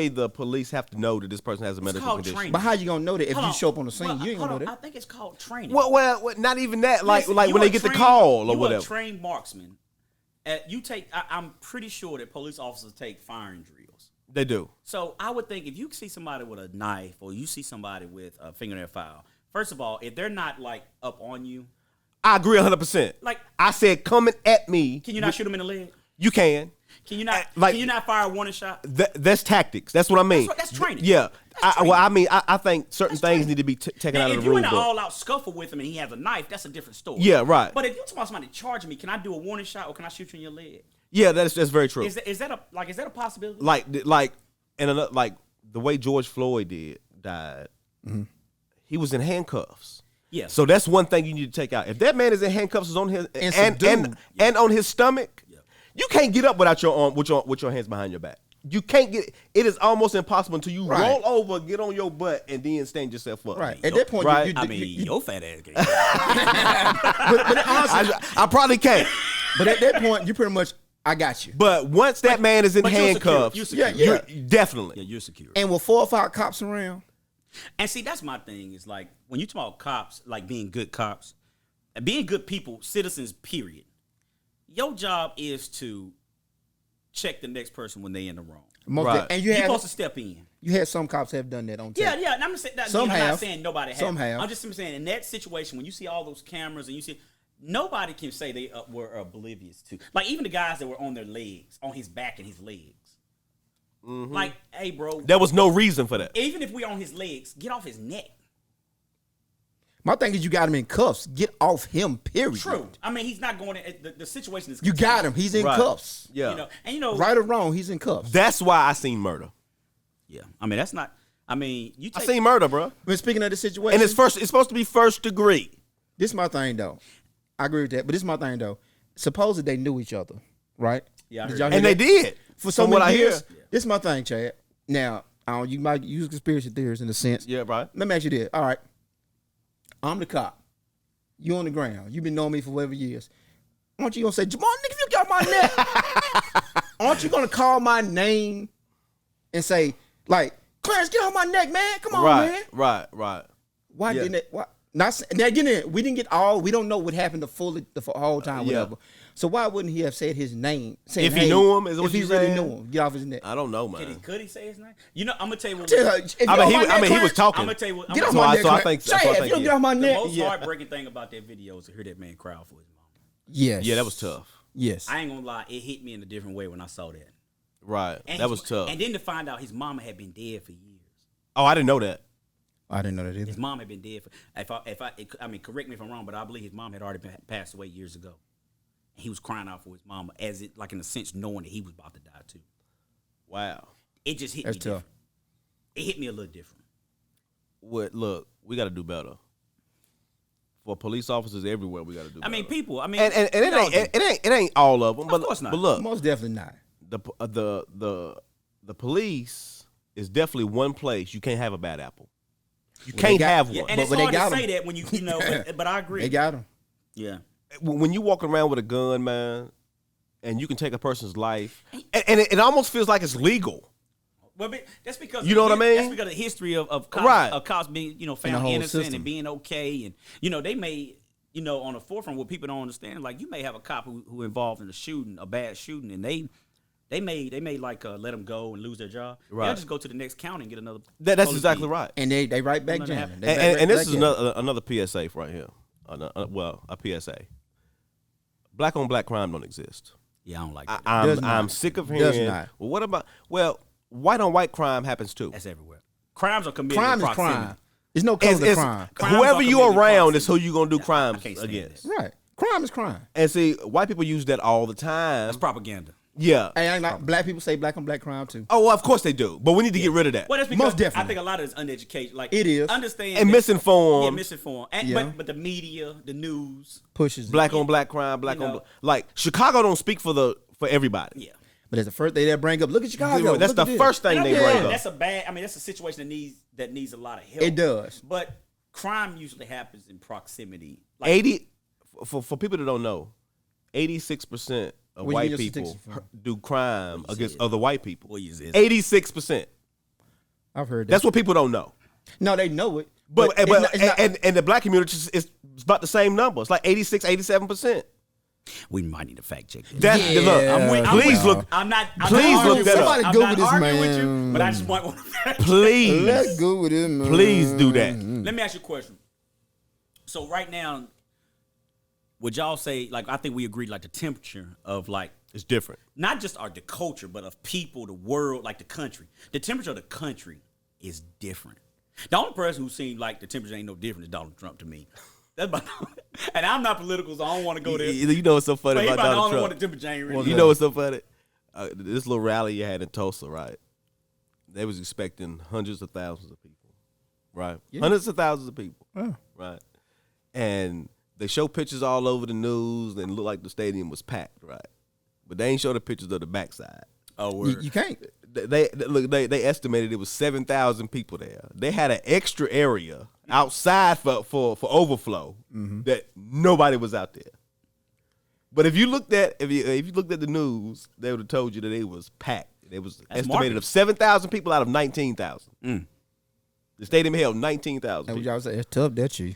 the police have to know that this person has a medical called condition. training. But how you gonna know that if Hold you on. show up on the scene? Well, You ain't gonna hold know on. that. I think it's called training. Well, not even that. Like Listen, when you they a get the trained- call or you whatever. a trained marksman. I'm pretty sure that police officers take firing drills. They do. So I would think if you see somebody with a knife or you see somebody with a fingernail file, first of all, if they're not like up on you, I agree 100%. like, I said coming at me. can you not shoot them in the leg? You can. Can you not? Like- can you not fire a warning shot? That's tactics. That's what I mean. That's training. Yeah. That's training. I think certain That's things training. need to be taken Now, out of if the you rule in an book. all-out scuffle with him and he has a knife, that's a different story. Yeah, right. But if you talk about somebody charging me, can I do a warning shot or can I shoot you in your leg? Yeah, that's very true. Is that a possibility? Like and another, like the way George Floyd died. He was in handcuffs. Yes. So that's one thing you need to take out. If that man is in handcuffs, is on his And and subdued. on his stomach, you can't get up without your arm with your hands behind your back. You can't get. It is almost impossible until you Right. roll over, get on your butt, and then stand yourself up. Right. At that point, Right. your fat ass can. but honestly, I probably can't. but at that point, you pretty much, I got you. But once that man is in but you're secure. handcuffs, You're secure. Yeah. definitely. Yeah, you're secure. And with 4 or 5 cops around, And see, that's my thing. Is like when you talk about cops, like being good cops, and being good people, citizens. Period. Your job is to check the next person when they in the wrong. Right. and You're supposed to step in. you had some cops have done that on tape. Yeah. And I'm just saying that. Some I'm have. not saying nobody has. Some have. I'm just saying in that situation when you see all those cameras and you see. Nobody can say they were oblivious to. Like even the guys that were on their legs, on his back and his legs. Like, hey, bro. There was no reason for that. Even if we're on his legs, get off his neck. My thing is, you got him in cuffs. Get off him. Period. True. I mean, he's not going to. The situation is. You got him. He's in Right. cuffs. Yeah. You know. Right or wrong, he's in cuffs. That's why I seen murder. Yeah. I mean, that's not. I mean, you I take. seen murder, bro. But speaking of the situation, And it's supposed to be first degree. this is my thing though. I agree with that, but this is my thing though. Supposedly they knew each other, right? Yeah, I Did heard y'all that. hear And they that? did. For so From what many I years. hear. This is my thing, Chad. Now, you might use conspiracy theories in a sense. Yeah, right. Let me ask you this. All right. I'm the cop. You on the ground. You've been knowing me for whatever years. Aren't you gonna say, JaMar, nigga, if you get off my neck, aren't you gonna call my name and say, like, Clarence, get off my neck, man. Come on, man. Right. Why didn't it? Why? Not now again. We didn't get all. We don't know what happened the whole time. Whatever. So why wouldn't he have said his name? If he knew him, is what if he you really saying? knew him, get off his neck. I don't know, man. Could he say his name? You know, I'm gonna tell you what. I mean, he was talking. I'm gonna tell you what. Get off my neck. So I think. Say it. If you don't get off my The neck. most heartbreaking thing about that video is to hear that man cry for his mom. Yes. Yeah, that was tough. Yes. I ain't gonna lie, it hit me in a different way when I saw that. Right. And That was tough. And then to find out his mama had been dead for years. Oh, I didn't know that. I didn't know that either. His mom had been dead for. I mean, correct me if I'm wrong, but I believe his mom had already passed away years ago. And he was crying out for his mama, as it, like in a sense, knowing that he was about to die too. Wow. It just hit That's me tough. different. It hit me a little different. Look, we got to do better. For police officers everywhere, we got to do better. I mean, people. I mean, and it ain't all of them, but course not. But look, Most definitely not. the police is definitely one place you can't have a bad apple. You Well, can't they got- have yeah, one. and But it's they hard got to say him. that when you know, but I agree. They got him. Yeah. When you walk around with a gun, man, and you can take a person's life, and it almost feels like it's legal. Well, but that's because You know what I mean? That's because of the history of cops, Right. of cops being the found whole innocent system. and being okay, and they may on the forefront what people don't understand. Like you may have a cop who involved in a bad shooting, and they may like let them go and lose their job. Right. They'll just go to the next county and get another. That's police exactly beat. right. And they right back Let it jamming. happen. They right And this back is at it. another PSA right here. A PSA. Black on black crime don't exist. Yeah, I don't like that. Does not. I'm sick of Does hearing. not. Well, what about? Well, white on white crime happens too. That's everywhere. Crimes are committed. Crime in is proximity. crime. There's no color to It's- crime. Crimes whoever are you committed in around proximity. is who you gonna do I crimes can't stand against. this. Right. Crime is crime. And see, white people use that all the time. That's propaganda. Yeah. Hey, I ain't like, black people say black on black crime too. Oh, well, of course they do. But we need to get rid of that. Well, that's because Most definitely. I think a lot of it's uneducated. Like It is. understand And that- misinformed. Yeah, misinformed. And, Yeah. but the media, the news. Pushes it. Black on black crime, black You on know. black. Like Chicago don't speak for everybody. Yeah. But it's the first thing they bring up. Look at Chicago. That's Look the at this. first thing they And bring up. that's a bad. I mean, that's a situation that needs a lot of help. It does. But crime usually happens in proximity. Like, 80 for people that don't know, 86% of Where you white get your people statistics from? do crime you against said. other white people. Boy, you said. 86%. I've heard that. That's what people don't know. No, they know it. But it's not- it's not- and the black community is about the same number. It's like 86, 87%. we might need to fact check this. That's Yeah, look. Please well. look. I'm not. Please look that up. Somebody I'm Google not this, arguing with you, man. but I just want to fact check. Please. go with it, man. Please do that. Let me ask you a question. So right now, would y'all say, like, I think we agreed, like, the temperature of, like, It's different. not just the culture, but of people, the world, like the country. The temperature of the country is different. The only person who seemed like the temperature ain't no different is Donald Trump to me. That's about, and I'm not political, so I don't want to go there. You know what's so funny But he about about the Donald only one Trump? the temperature ain't really. You know what's so funny? This little rally you had in Tulsa, right? They was expecting hundreds of thousands of people, right? Hundreds of thousands of people, right? And they show pictures all over the news and it looked like the stadium was packed, right? But they ain't show the pictures of the backside. Oh, You, word. you can't. They estimated it was 7,000 people there. They had an extra area outside for overflow that nobody was out there. But if you looked at the news, they would have told you that it was packed. It was estimated marketing. of 7,000 people out of 19,000. The stadium held 19,000 And people. y'all say it's tough, that you.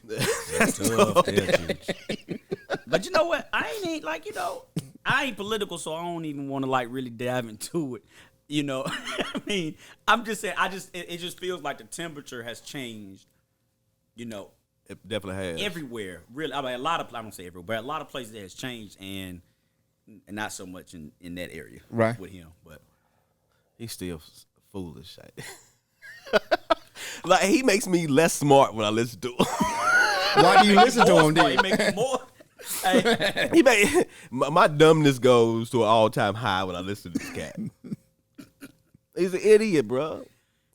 But you know what? I ain't like, I ain't political, so I don't even want to like really dive into it. I mean, I'm just saying, it just feels like the temperature has changed, It definitely has. everywhere. Really, I mean, I don't say everywhere, but a lot of places it has changed, and not so much in that area, Right. with him. But He's still foolish. Like, he makes me less smart when I listen to him. Why do you listen to him He then? makes you more. Hey, My dumbness goes to an all-time high when I listen to this cat. He's an idiot, bro.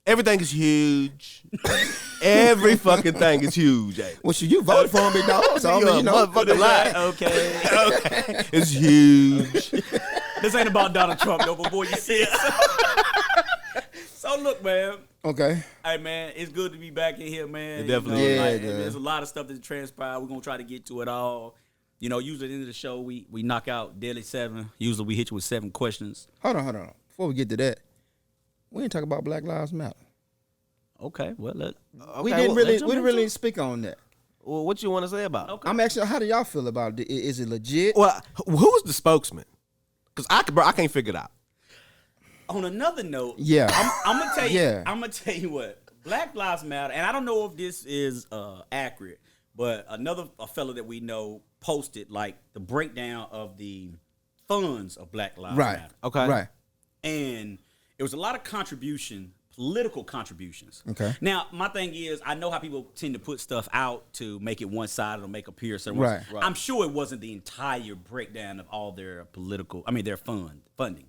Everything is huge. Every fucking thing is huge. Hey. Well, should you vote for him, big dog? So, I mean, Motherfucking lie. okay. It's huge. This ain't about Donald Trump, though, but boy, you see it. So look, man. Okay. Hey, man, it's good to be back in here, man. It definitely is. Yeah, Like, it does. there's a lot of stuff that transpired. We're gonna try to get to it all. You know, usually at the end of the show, we knock out Deadly 7. Usually we hit you with 7 questions. Hold on. Before we get to that, we didn't talk about Black Lives Matter. Okay, well, We didn't really speak on that. Well, what you want to say about it? Okay. I'm actually, how do y'all feel about it? Is it legit? Well, who's the spokesman? Because I can't figure it out. On another note, Yeah. I'm gonna tell you. Yeah. I'm gonna tell you what. Black Lives Matter, and I don't know if this is accurate, but a fellow that we know posted like the breakdown of the funds of Black Lives Matter. Okay. Right. And it was a lot of political contributions. Okay. Now, my thing is, I know how people tend to put stuff out to make it one-sided or make appear certain Right. ways. I'm sure it wasn't the entire breakdown of all their their funding.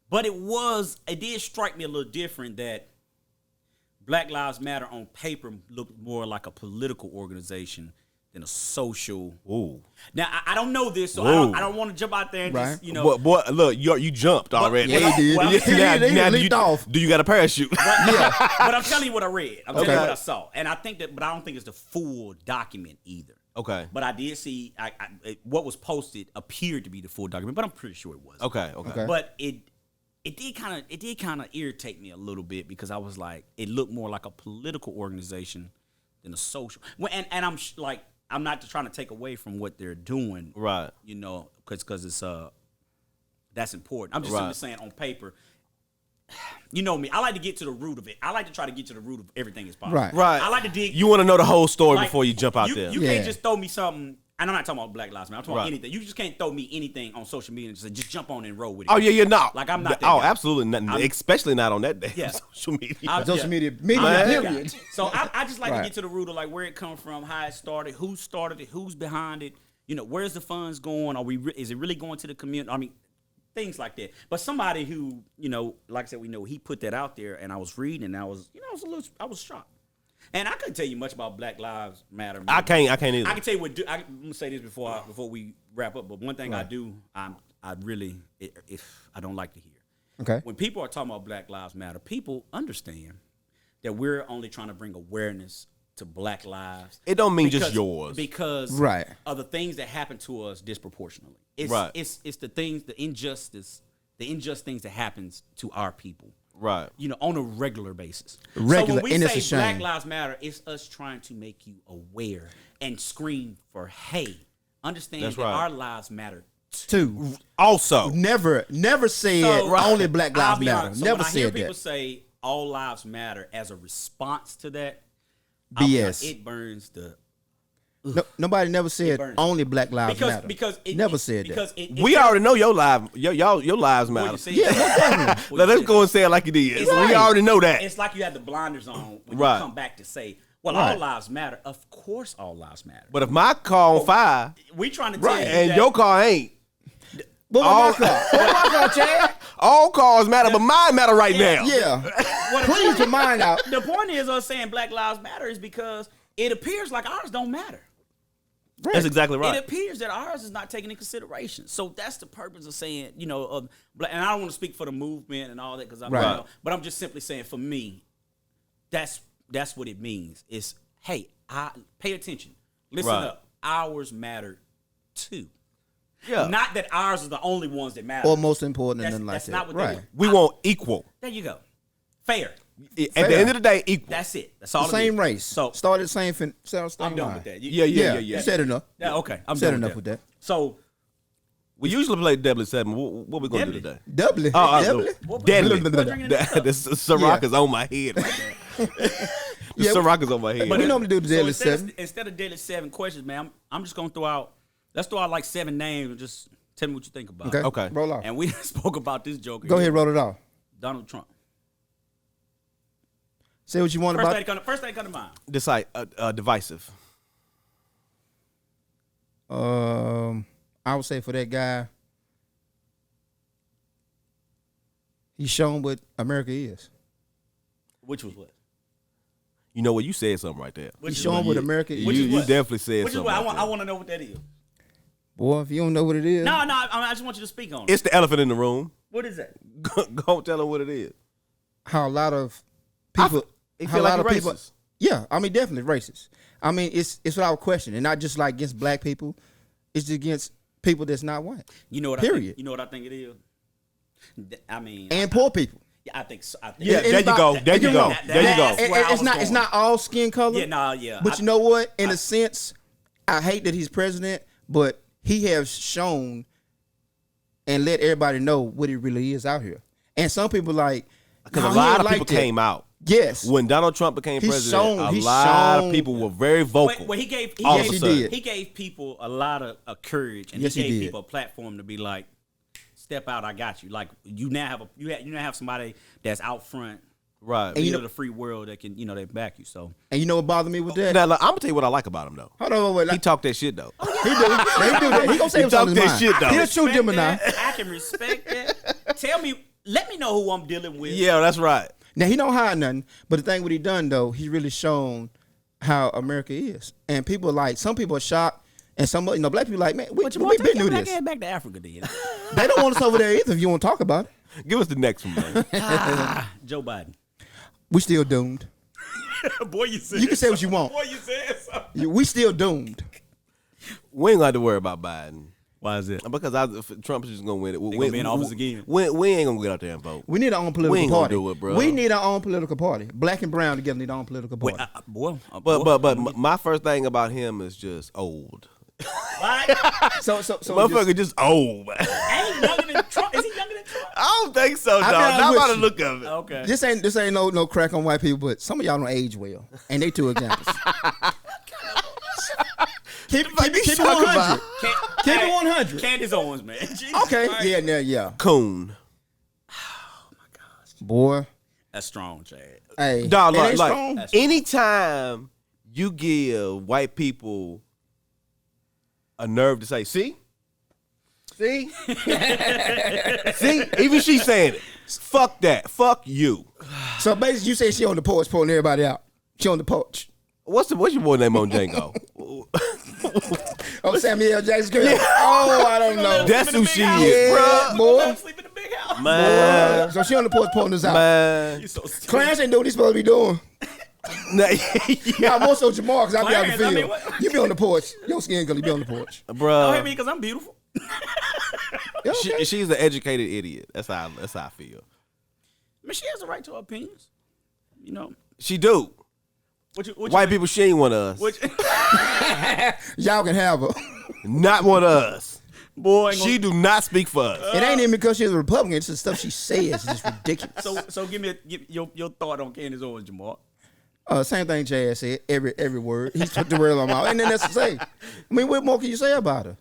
But it did strike me a little different that Black Lives Matter on paper looked more like a political organization than a social. Ooh. Now, I don't know this, so I don't want to jump out there and Right. just, Boy, look, you jumped already. Yeah, he did. Well, He leaped off. Do you got a parachute? But I'm telling you what I read. I'm telling you what I saw. And I think but I don't think it's the full document either. Okay. But I did see what was posted appeared to be the full document, but I'm pretty sure it was. Okay. But it did kind of irritate me a little bit because I was like, it looked more like a political organization than a social. And I'm not trying to take away from what they're doing, Right. You know, because it's that's important. I'm just simply saying on paper. You know me. I like to get to the root of it. I like to try to get to the root of everything as possible. Right. I like to dig. You want to know the whole story like, before you jump out there. You Yeah. can't just throw me something. And I'm not talking about Black Lives Matter. I'm talking about Right. anything. You just can't throw me anything on social media and just jump on and roll with it. Oh yeah, no. Like I'm not that Oh, guy. absolutely not. Especially not on that day. Yeah. Social media. Social media, I'm not that guy. period. So I just like Right. to get to the root of like where it comes from, how it started, who's behind it. You know, where's the funds going? Is it really going to the community? I mean, things like that. But somebody who, you know, like I said, we know he put that out there, and I was reading, and I was shocked. And I couldn't tell you much about Black Lives Matter. I can't either. I can tell you what. I'm gonna say this before we wrap up. But one thing I do, I don't like to hear. Okay. When people are talking about Black Lives Matter, people understand that we're only trying to bring awareness to Black lives. It don't mean just yours. Because Right. of the things that happen to us disproportionately. It's Right. it's the things, the injust things that happens to our people. Right. You know, on a regular basis. Regular, so when we and it's say a shame. Black Lives Matter, it's us trying to make you aware and scream for, hey, understand That's that right. our lives matter. Two. Also, Never said only Black I'll Lives be Matter. honest. So Never when I hear said people that. say all lives matter as a response to that, I'll be BS. like, it burns the. No, nobody never said burns. only Black Lives Matter. Because it never said because that. we already know your lives. Your lives Well, matter. you see, Yeah, most definitely. Let's go and say it like it is. It's We like- already know that. It's like you have the blinders on when Right. you come back to say, well, Right. all lives matter. Of course, all lives matter. But if my car on fire We trying to tell you and that your car ain't, What all- about my car? What about my car, Chad? all cars matter, but mine matter right now. Yeah. Please put mine out. the point is us saying Black Lives Matter is because it appears like ours don't matter. That's exactly It right. appears that ours is not taken into consideration. So that's the purpose of saying, you know, and I don't want to speak for the movement and all that because I'm, Right. you know, but I'm just simply saying for me, that's what it means. It's hey, pay attention, listen Right. up. Ours matter too. Yeah. Not that ours are the only ones that matter. Or most important, and that's nothing like that's that. not what Right. they We want equal. There you go. Fair. At the end of the day, equal. That's it. That's all. The it same is. race. So Started the same I'm done line. with that. Yeah. You said enough. Yeah, okay. I'm Said done enough with that. So We usually play Deadly 7. What we gonna do Deadly. today? Doubly. Oh, Doubly. Deadly. What drinking The it up? Ciroc is on my head right now. The Ciroc is on my head. But we normally do the Deadly instead 7. Instead of Deadly 7 questions, man, I'm just gonna let's throw out like 7 names and just tell me what you think about it. Okay. Roll off. And we spoke about this joker. Go ahead, roll it off. Donald Trump. Say what you want First about. thing come to mind. This like divisive. I would say for that guy, he's shown what America is. Which was what? You know what? You said something right there. Which He's is showing what? what America is. Which is You what? definitely said Which is something. what? right I there. want to know what that is. Boy, if you don't know what it is. No, I just want you to speak on it. It's the elephant in the room. What is that? Go tell them what it is. How a lot of people. He how feel a like lot he of people. racist. Yeah, I mean definitely racist. I mean it's without question, and not just like against black people. It's against people that's not white. You know what? Period. You know what I think it is. I mean, And poor people. yeah, I think so. I think Yeah, there you go. There you go. There you go. That's where I was It's going. not all skin color. Yeah. But you know what? In a sense, I hate that he's president, but he has shown and let everybody know what it really is out here. And some people like Because "No, a he lot ain't of like people that." came out. Yes. When Donald Trump became He's president, shown- a he's lot shown- of people were very vocal. Well, he gave all of a he sudden. did. He gave people a lot of courage, and Yes, he he gave did. people a platform to be like, "Step out, I got you." Like you now have somebody that's out front, Right. And you leader know- of the free world that can they back you. So And you know what bothered me with that? Now, look, I'm gonna tell you what I like about him though. Hold on, wait. He talked that shit though. He do that. He gonna say He what's on his talk that mind. shit, though. He a true respect Gemini. that. I can respect that. Let me know who I'm dealing with. Yeah, that's right. Now he don't hide nothing, but the thing what he done though, he really shown how America is, and people like some people are shocked, and some black people like man, we been through this. Back to Africa, then. They don't want us over there either. If you want to talk about it, Give us the next one, man. Joe Biden. we still doomed. Boy, you said You can say what you want. Boy, you said something. We still doomed. We ain't gonna have to worry about Biden Why is it? because Trump's just gonna win it. gonna be in office again. We ain't gonna get out there and vote. We need our own We political ain't gonna party. do it, bro. We need our own political party. Black and brown together need our own political party. But my first thing about him is just old. so Motherfucker just old. Man. Ain't younger than Trump. Is he younger than Trump? I don't think so, dog. be honest Not with by the you. look of it. Okay. this ain't no crack on white people, but some of y'all don't age well, and they two examples. keep it 100. Keep it 100. Candace Owens, man. Jesus Okay, Christ. yeah. Coon. Boy, That's strong, Chad. hey, Dog, it ain't like strong. anytime you give white people a nerve to say, see? See? See? Even she saying it. Fuck that. Fuck you. So basically, you say she on the porch pulling everybody out. She on the porch. What's your boy name on Django? Oh, Samuel Jackson girl. Oh, I don't know. That's who she is, Yeah, bro. boy. Sleep in the big house. Man. So she on the porch pulling us out. Man. You so stupid. Clarence ain't doing what he's supposed to be doing. Nah, Yeah, more so JaMar, because I be out in the Clarence, I mean, field. what- You be on the porch. Your skin color, you be on the porch. Don't Bro. hate me because I'm beautiful. Yeah, okay. She's an educated idiot. That's how I feel. I mean, she has the right to her opinions. You know. She do. What White people, she ain't one of us. Y'all can have her. Not one of us. Boy, She do not speak for us. It ain't even because she's a Republican. It's the stuff she says. It's just ridiculous. So give your thought on Candace Owens, JaMar. Same thing Jazz said. Every word. He took the word on my mouth. And then that's to say. I mean, what more can you say about her?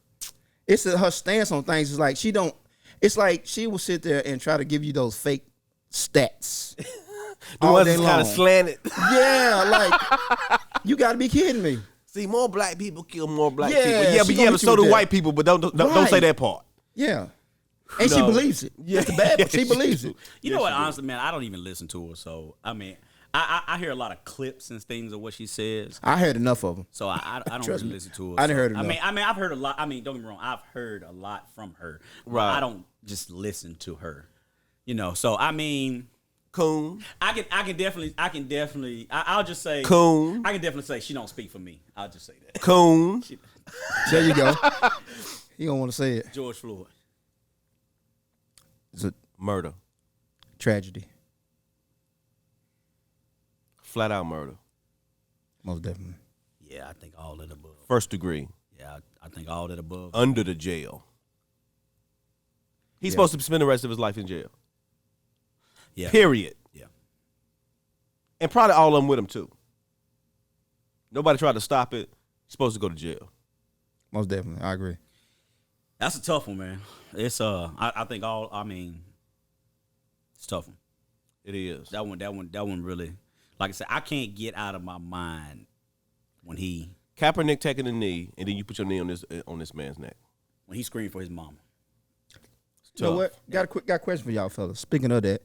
It's her stance on things is like she don't. It's like she will sit there and try to give you those fake stats. The all ones day that's kind of long. slanted. Yeah, like you got to be kidding me. See, more black people kill more black Yeah, people. Yeah, she but gonna but hit you so with do that. white people. But don't Right. say that part. Yeah, and she No. believes it. That's the bad part. She believes it. You know what? Honestly, man, I don't even listen to her. So I mean, I hear a lot of clips and things of what she says. I heard enough of them. So I don't Trust really me. listen to her. I done heard I mean, enough. I've heard a lot. I mean, don't get me wrong. I've heard a lot from her. But Right. I don't just listen to her. You know. So I mean, Coon. I can definitely. I'll just say. Coon. I can definitely say she don't speak for me. I'll just say that. Coon. There you go. You don't want to say it. George Floyd. It's a Murder. tragedy, Flat out murder. most definitely. Yeah, I think all of the above. First degree. Yeah, I think all of the above. Under the jail. He's Yeah. supposed to spend the rest of his life in jail. Yeah. Period. Yeah. And probably all of them with him too. Nobody tried to stop it. He's supposed to go to jail. Most definitely, I agree. That's a tough one, man. It's I think it's a tough one. It is. That one really, like I said, I can't get out of my mind when he Kaepernick taking a knee, and then you put your knee on this man's neck. screamed for his mama. You know Tough. what? Got a question for y'all, fellas. Speaking of that,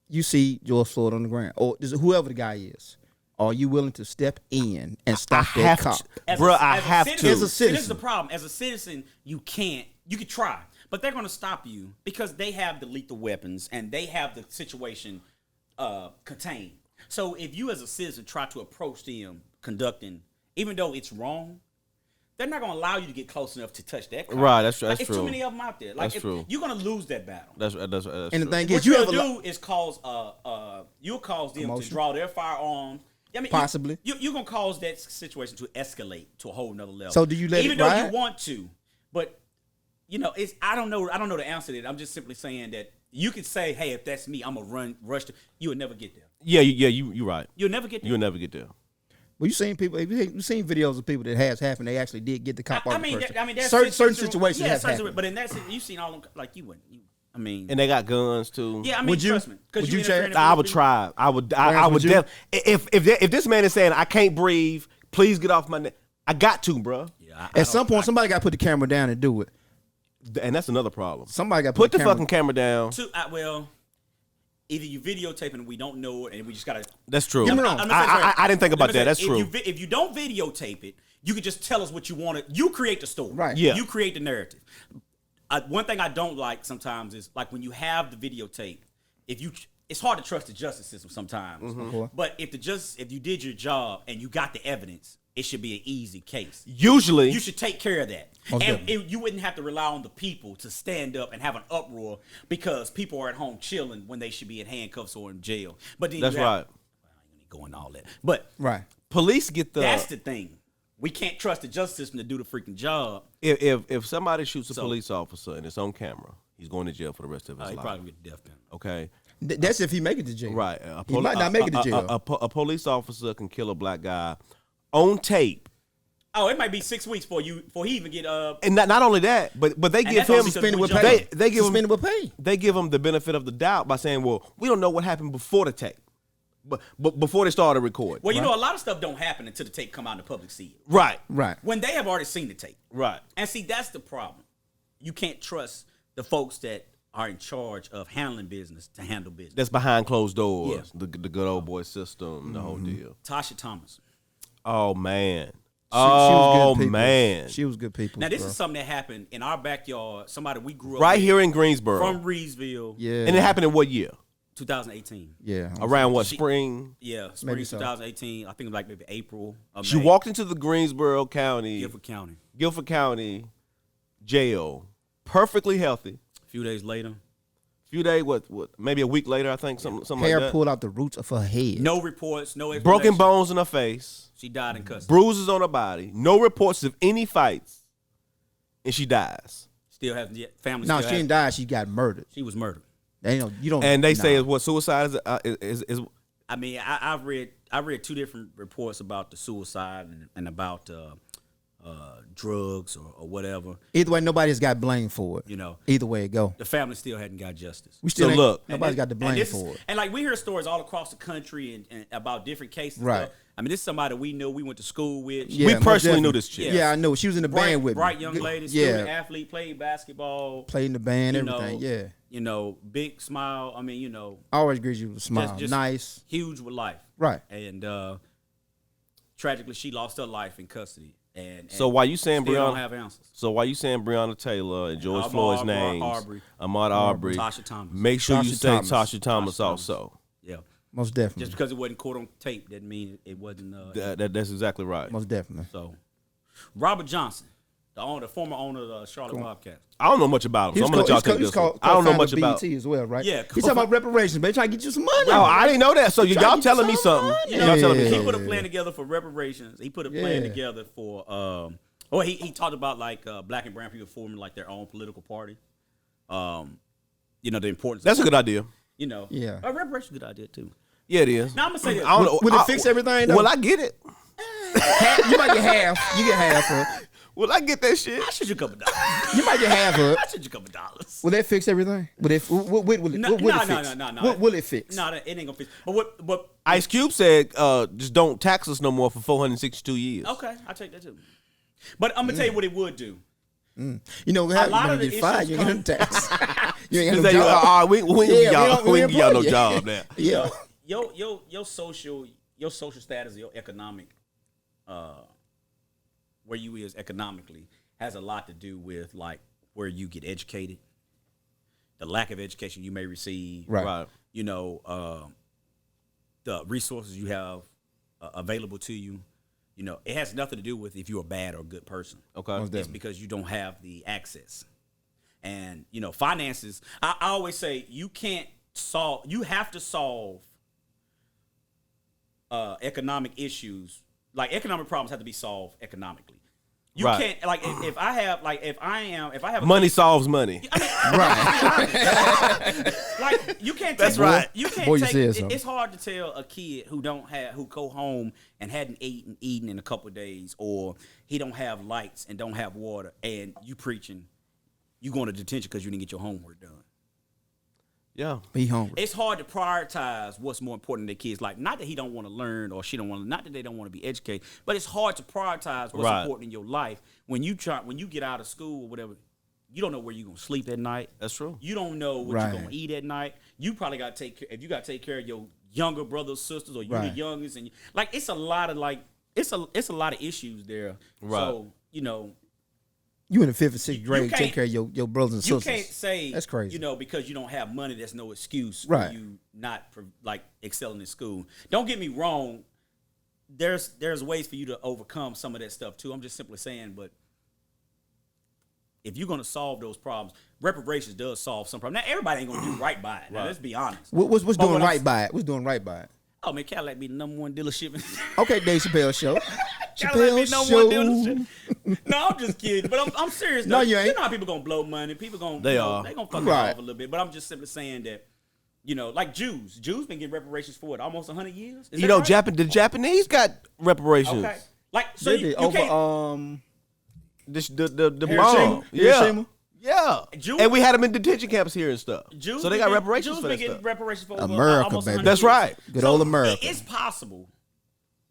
you see George Floyd on the ground, or whoever the guy is. Are you willing to step in and stop that have cop? to. Bruh, I have to. As a See, this is the citizen. problem. As a citizen, you can't. You could try, but they're going to stop you because they have the lethal weapons and they have the situation contained. So if you, as a citizen, try to approach them conducting, even though it's wrong, they're not going to allow you to get close enough to touch that car. Right, that's true. Like, it's too many of them out there. Like, That's true. You're going to lose that battle. That's And true. the thing What is, you you'll have do is cause you'll cause them Commotion? to draw their firearms. I mean, Possibly. You're going to cause that situation to escalate to a whole nother level. So do you let even it though ride? you want to, but it's I don't know the answer to that. I'm just simply saying that you could say, hey, if that's me, I'm gonna rush to. You would never get there. You're right. You'll never get there. You'll never get there. Well, you seen people. You've seen videos of people that has happened. They actually did get the cop off the person. That's certain situations have happened. But in that, you've seen all them. Like you wouldn't. I mean, And they got guns too. yeah. I mean, Would you- trust me. 'Cause would you you, Chad? interfering in I would people's try. I would. Clarence, would you? If this man is saying I can't breathe, please get off my neck. I got to, bro. business. Yeah, At some point, somebody got to put the camera down and do it. And that's another problem. Somebody got to Put the fucking camera down. well, either you videotaping and we don't know it, and we just gotta. That's true. Get me wrong. I didn't think about that. That's if true. if you don't videotape it, you can just tell us what you want to. You create the story. Right. Yeah. You create the narrative. One thing I don't like sometimes is like when you have the videotape. It's hard to trust the justice system sometimes. Mm-hmm. But if you did your job and you got the evidence, it should be an easy case. Usually, You should take care of that. Most And definitely. you wouldn't have to rely on the people to stand up and have an uproar because people are at home chilling when they should be in handcuffs or in jail. But then that's you have, right. You ain't going all that. But Right. Police get the. that's the thing. We can't trust the justice system to do the freaking job. If somebody shoots a So- police officer and it's on camera, he's going to jail for the rest of his He life. probably get the death penalty. Okay. That's if he make it to jail. Right. He might not make it to jail. A police officer can kill a black guy on tape. Oh, it might be 6 weeks before he even get And not only that, but they give that's only him because Suspended we with jumped. pay. they give him Suspended with pay. they give him the benefit of the doubt by saying, well, we don't know what happened before the tape, but before they started recording. Well, you know, a lot of stuff don't happen until the tape come out in the public see it. Right. Right. When they have already seen the tape. Right. And see, that's the problem. You can't trust the folks that are in charge of handling business to handle business. That's behind closed doors. Yeah. The good old boy system, the whole deal. Tasha Thomas. Oh man. She was Oh good people. man. She was good people. Now, this bro. is something that happened in our backyard. Somebody we grew up Right with here in Greensboro. from Reedsville, Yeah. And it happened in what year? 2018. Yeah. Around what, She- spring? Yeah, spring Maybe so. 2018. I think like maybe April. Or She May. walked into the Greensboro County, Guilford County. jail, perfectly healthy. A few days later, Few days, what, maybe a week later, I think, something Hair like that. pulled out the roots of her head. no reports, no Broken explanation. bones in her face, She died in custody. bruises on her body, no reports of any fights, and she dies. Still hasn't yet. Family. No, still she didn't die. She got murdered. She was murdered. They know you don't. And they say nah. is what suicide is. I mean, I've read two different reports about the suicide and about drugs or whatever. Either way, nobody's got blamed for it. You know, Either way it go. the family still hadn't got justice. We still So ain't- look- nobody's got the blame this for is, it. And like we hear stories all across the country and about different cases. and Right. stuff. I mean, this is somebody we knew. We went to school with. Yeah, We most personally knew definitely. this chick. Yeah, I know. She was in the Bright, band with me. bright young Good- lady, Yeah, student athlete, played basketball. played in the band, you everything. know, Yeah, You know, big smile. I mean, you know, always greets you with a smile. just Nice. huge with life. Right. And tragically, she lost her life in custody. And So why you saying still don't Breonna? have answers. So why you saying Breonna Taylor and George Ahmaud Floyd's names? Arbery. Ahmaud Arbery. Tasha Thomas. Make sure you Tasha say Thomas. Tasha Thomas Tasha Thomas. also. Yeah. Most definitely. Just because it wasn't caught on tape didn't mean it wasn't. That's exactly right. Most definitely. So, Robert Johnson, the former owner of the Charlotte Bobcats. I don't know much about him, so I'm gonna let y'all take this one. called I don't know founder much of about. BET as well, right? Yeah, He's talking about reparations, but they trying to get you some money. Oh, I didn't know that. So y'all telling me something? Yeah. Y'all telling me Yeah. He something? put a plan together for reparations. He put a plan Yeah. together for. He talked about like black and brown people forming like their own political party. You know the importance. That's a of, good idea. You know. Yeah. Reparations is a good idea too. Yeah, it is. Now I'm gonna say this. I don't know. Will it fix everything, though? Will I get it? You might get half. You get half of it. Will I get that shit? I should you a couple dollars. You might get half of it. I should you a couple dollars. Will that fix everything? Will it? What will it? No, What will no, it no, fix? no, no. What will it fix? No, it ain't gonna fix. But Ice Cube said, "Just don't tax us no more for 462 years." okay, I'll take that too. But I'm gonna tell you what it would do. You know what happens? lot You're of gonna the get fired. You issues ain't gonna tax. You ain't They got say, no job. we Yeah, ain't give y'all no employ you. job now. Yeah. Your social status, your economic, where you is economically has a lot to do with like where you get educated, the lack of education you may receive, Right. You know, the resources you have available to you. You know, it has nothing to do with if you're a bad or good person. Okay. It's because you don't have the access. And, you know, finances, I always say you have to solve economic issues. Like, economic problems have to be solved economically. You can't, like, if I have Money solves money. Right. Like, you can't take, That's right. You can't Boy, you take, said something. it's hard to tell a kid who go home and hadn't eaten in a couple of days, or he don't have lights and don't have water, and you preaching, you going to detention because you didn't get your homework done. Yeah. Be hungry. It's hard to prioritize what's more important to kids. Like, not that he don't want to learn or she don't want to, not that they don't want to be educated, but it's hard to prioritize what's important in your life when you get out of school or whatever. You don't know where you're gonna sleep at night. That's true. You don't know what you're gonna eat at night. You probably got to take care. If you got to take care of your younger brothers, sisters, or you're the youngest, and like it's a lot of it's a lot of issues there. Right. So you know. You in the 5th and 6th grade, take care of your brothers and sisters. You can't say that's crazy. You know, because you don't have money, that's no excuse Right. for you not like excelling in school. Don't get me wrong. There's ways for you to overcome some of that stuff too. I'm just simply saying, but if you're gonna solve those problems, reparations does solve some problems. Now everybody ain't gonna do right by it. Now let's be honest. What's doing right by it? What's doing right by it? Oh man, Cadillac be the #1 dealership. Okay, Dave Chappelle show. Cadillac be Chappelle #1 show. dealership. No, I'm just kidding. But I'm serious. No, though. you ain't. You know how people gonna blow money. People gonna They gonna fuck it Right. off a little bit. But I'm just simply saying that, you know, like Jews been getting reparations for what, almost 100 years. Is You that know, right? the Japanese got reparations. Okay. Like so Did you it over can't. The Hiroshima? bomb. Yeah. Hiroshima? Yeah. Jews- And we had them in detention camps here and stuff. Jews So they been got getting- reparations Jews for been that getting stuff. reparations for over America, almost baby. 100 That's years. right. Good old America. It's possible,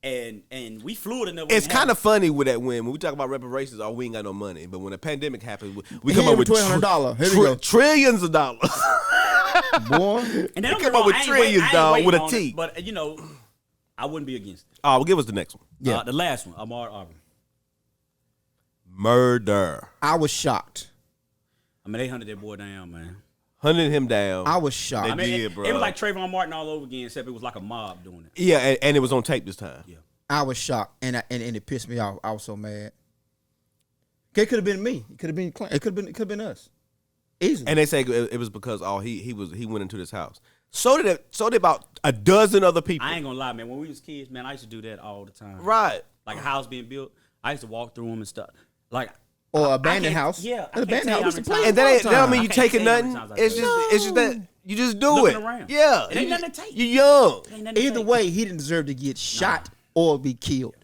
and we flew it enough. It's kind of funny with that when we talk about reparations, we ain't got no money. But when a pandemic happens, we come Here up with $1,200. Here we go. trillions of dollars. Boy. and they come up with trillions, dog, with a T. But you know, I wouldn't be against it. Oh, well, give us the next one. Yeah. The last one, Ahmaud Arbery. Murder. I was shocked. I mean, they hunted that boy down, man. Hunting him down. I was shocked. They I mean, did, bro. it was like Trayvon Martin all over again, except it was like a mob doing it. Yeah, and it was on tape this time. Yeah. I was shocked, and it pissed me off. I was so mad. It could have been me. It could have been Clarence. It could have been us. Easily. And they say it was because he went into this house. So did about a dozen other people. I ain't gonna lie, man. When we was kids, man, I used to do that all the time. Right. Like a house being built, I used to walk through them and stuff. Like or I abandoned can't- house. Yeah, I An can't abandoned tell you house. how Used to many play And times- that don't mean I you can't taking tell you how nothing. many times I It's did just that you just do Looking it. around. Yeah. It ain't nothing to take. You're young. Ain't nothing to Either take. way, he didn't deserve to get shot or be killed.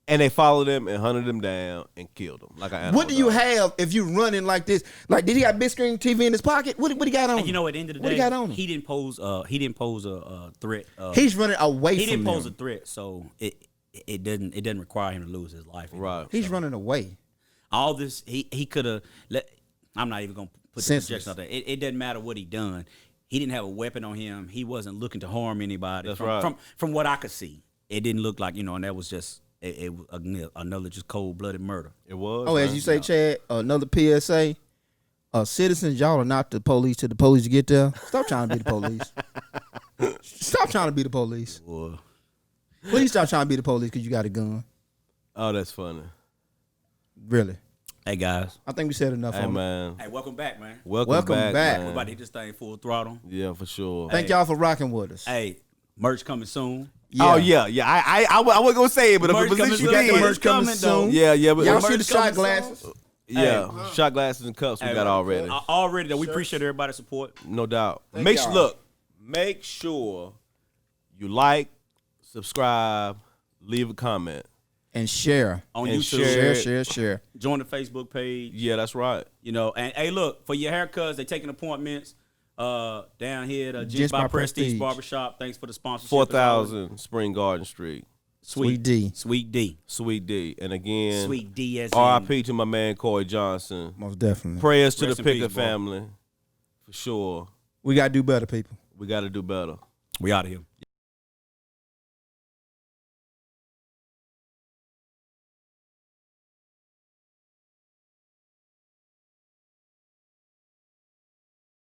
And they followed him and hunted him down and killed him like an animal. What do you dog. have if you running like this? Like, did he got big screen TV in his pocket? What he got on? And you know, at the end of the What day, he got on him? he didn't pose a threat. He's running away He from didn't pose a them. threat, so it didn't require him to lose his life. Right. He's running away. All this he could have let. I'm not even gonna put the Senseless. projection out there. It doesn't matter what he done. He didn't have a weapon on him. He wasn't looking to harm anybody. That's from, right. From what I could see, it didn't look like, and that was just it was another just cold blooded murder. It was. Oh, as you say, Chad, another PSA. Citizens, y'all are not the police till the police get there. Stop trying to be the police. Stop trying to be the police. Boy. Please stop trying to be the police because you got a gun. Oh, that's funny. Really. Hey guys, I think we said enough Hey on it. man. hey, welcome back, man. Welcome back. back. We're Man. about to hit this thing full throttle. Yeah, for sure. Thank y'all for rocking with us. Hey, merch coming soon. Oh yeah. I wasn't gonna say it, but Merch coming since you soon. got the did. merch coming though. soon. Yeah, but Y'all merch see the shot coming glasses? soon. yeah, shot glasses and cups we got already. Already though, we appreciate everybody's support. No doubt. Thank y'all. Make sure you like, subscribe, leave a comment. And share. On And YouTube, Share. join the Facebook page. Yeah, that's right. And hey, look, for your haircuts, they taking appointments down here at Just Just by by Prestige Prestige. Barbershop. Thanks for the sponsorship. 4000 Spring Garden Street. Sweet D. Sweet D. Sweet D. And again, Sweet D as in- RIP to my man Corey Johnson. Most definitely. Prayers to Rest the in Pickett peace, bro. family. For sure. We got to do better, people. We got to do better. We out of here.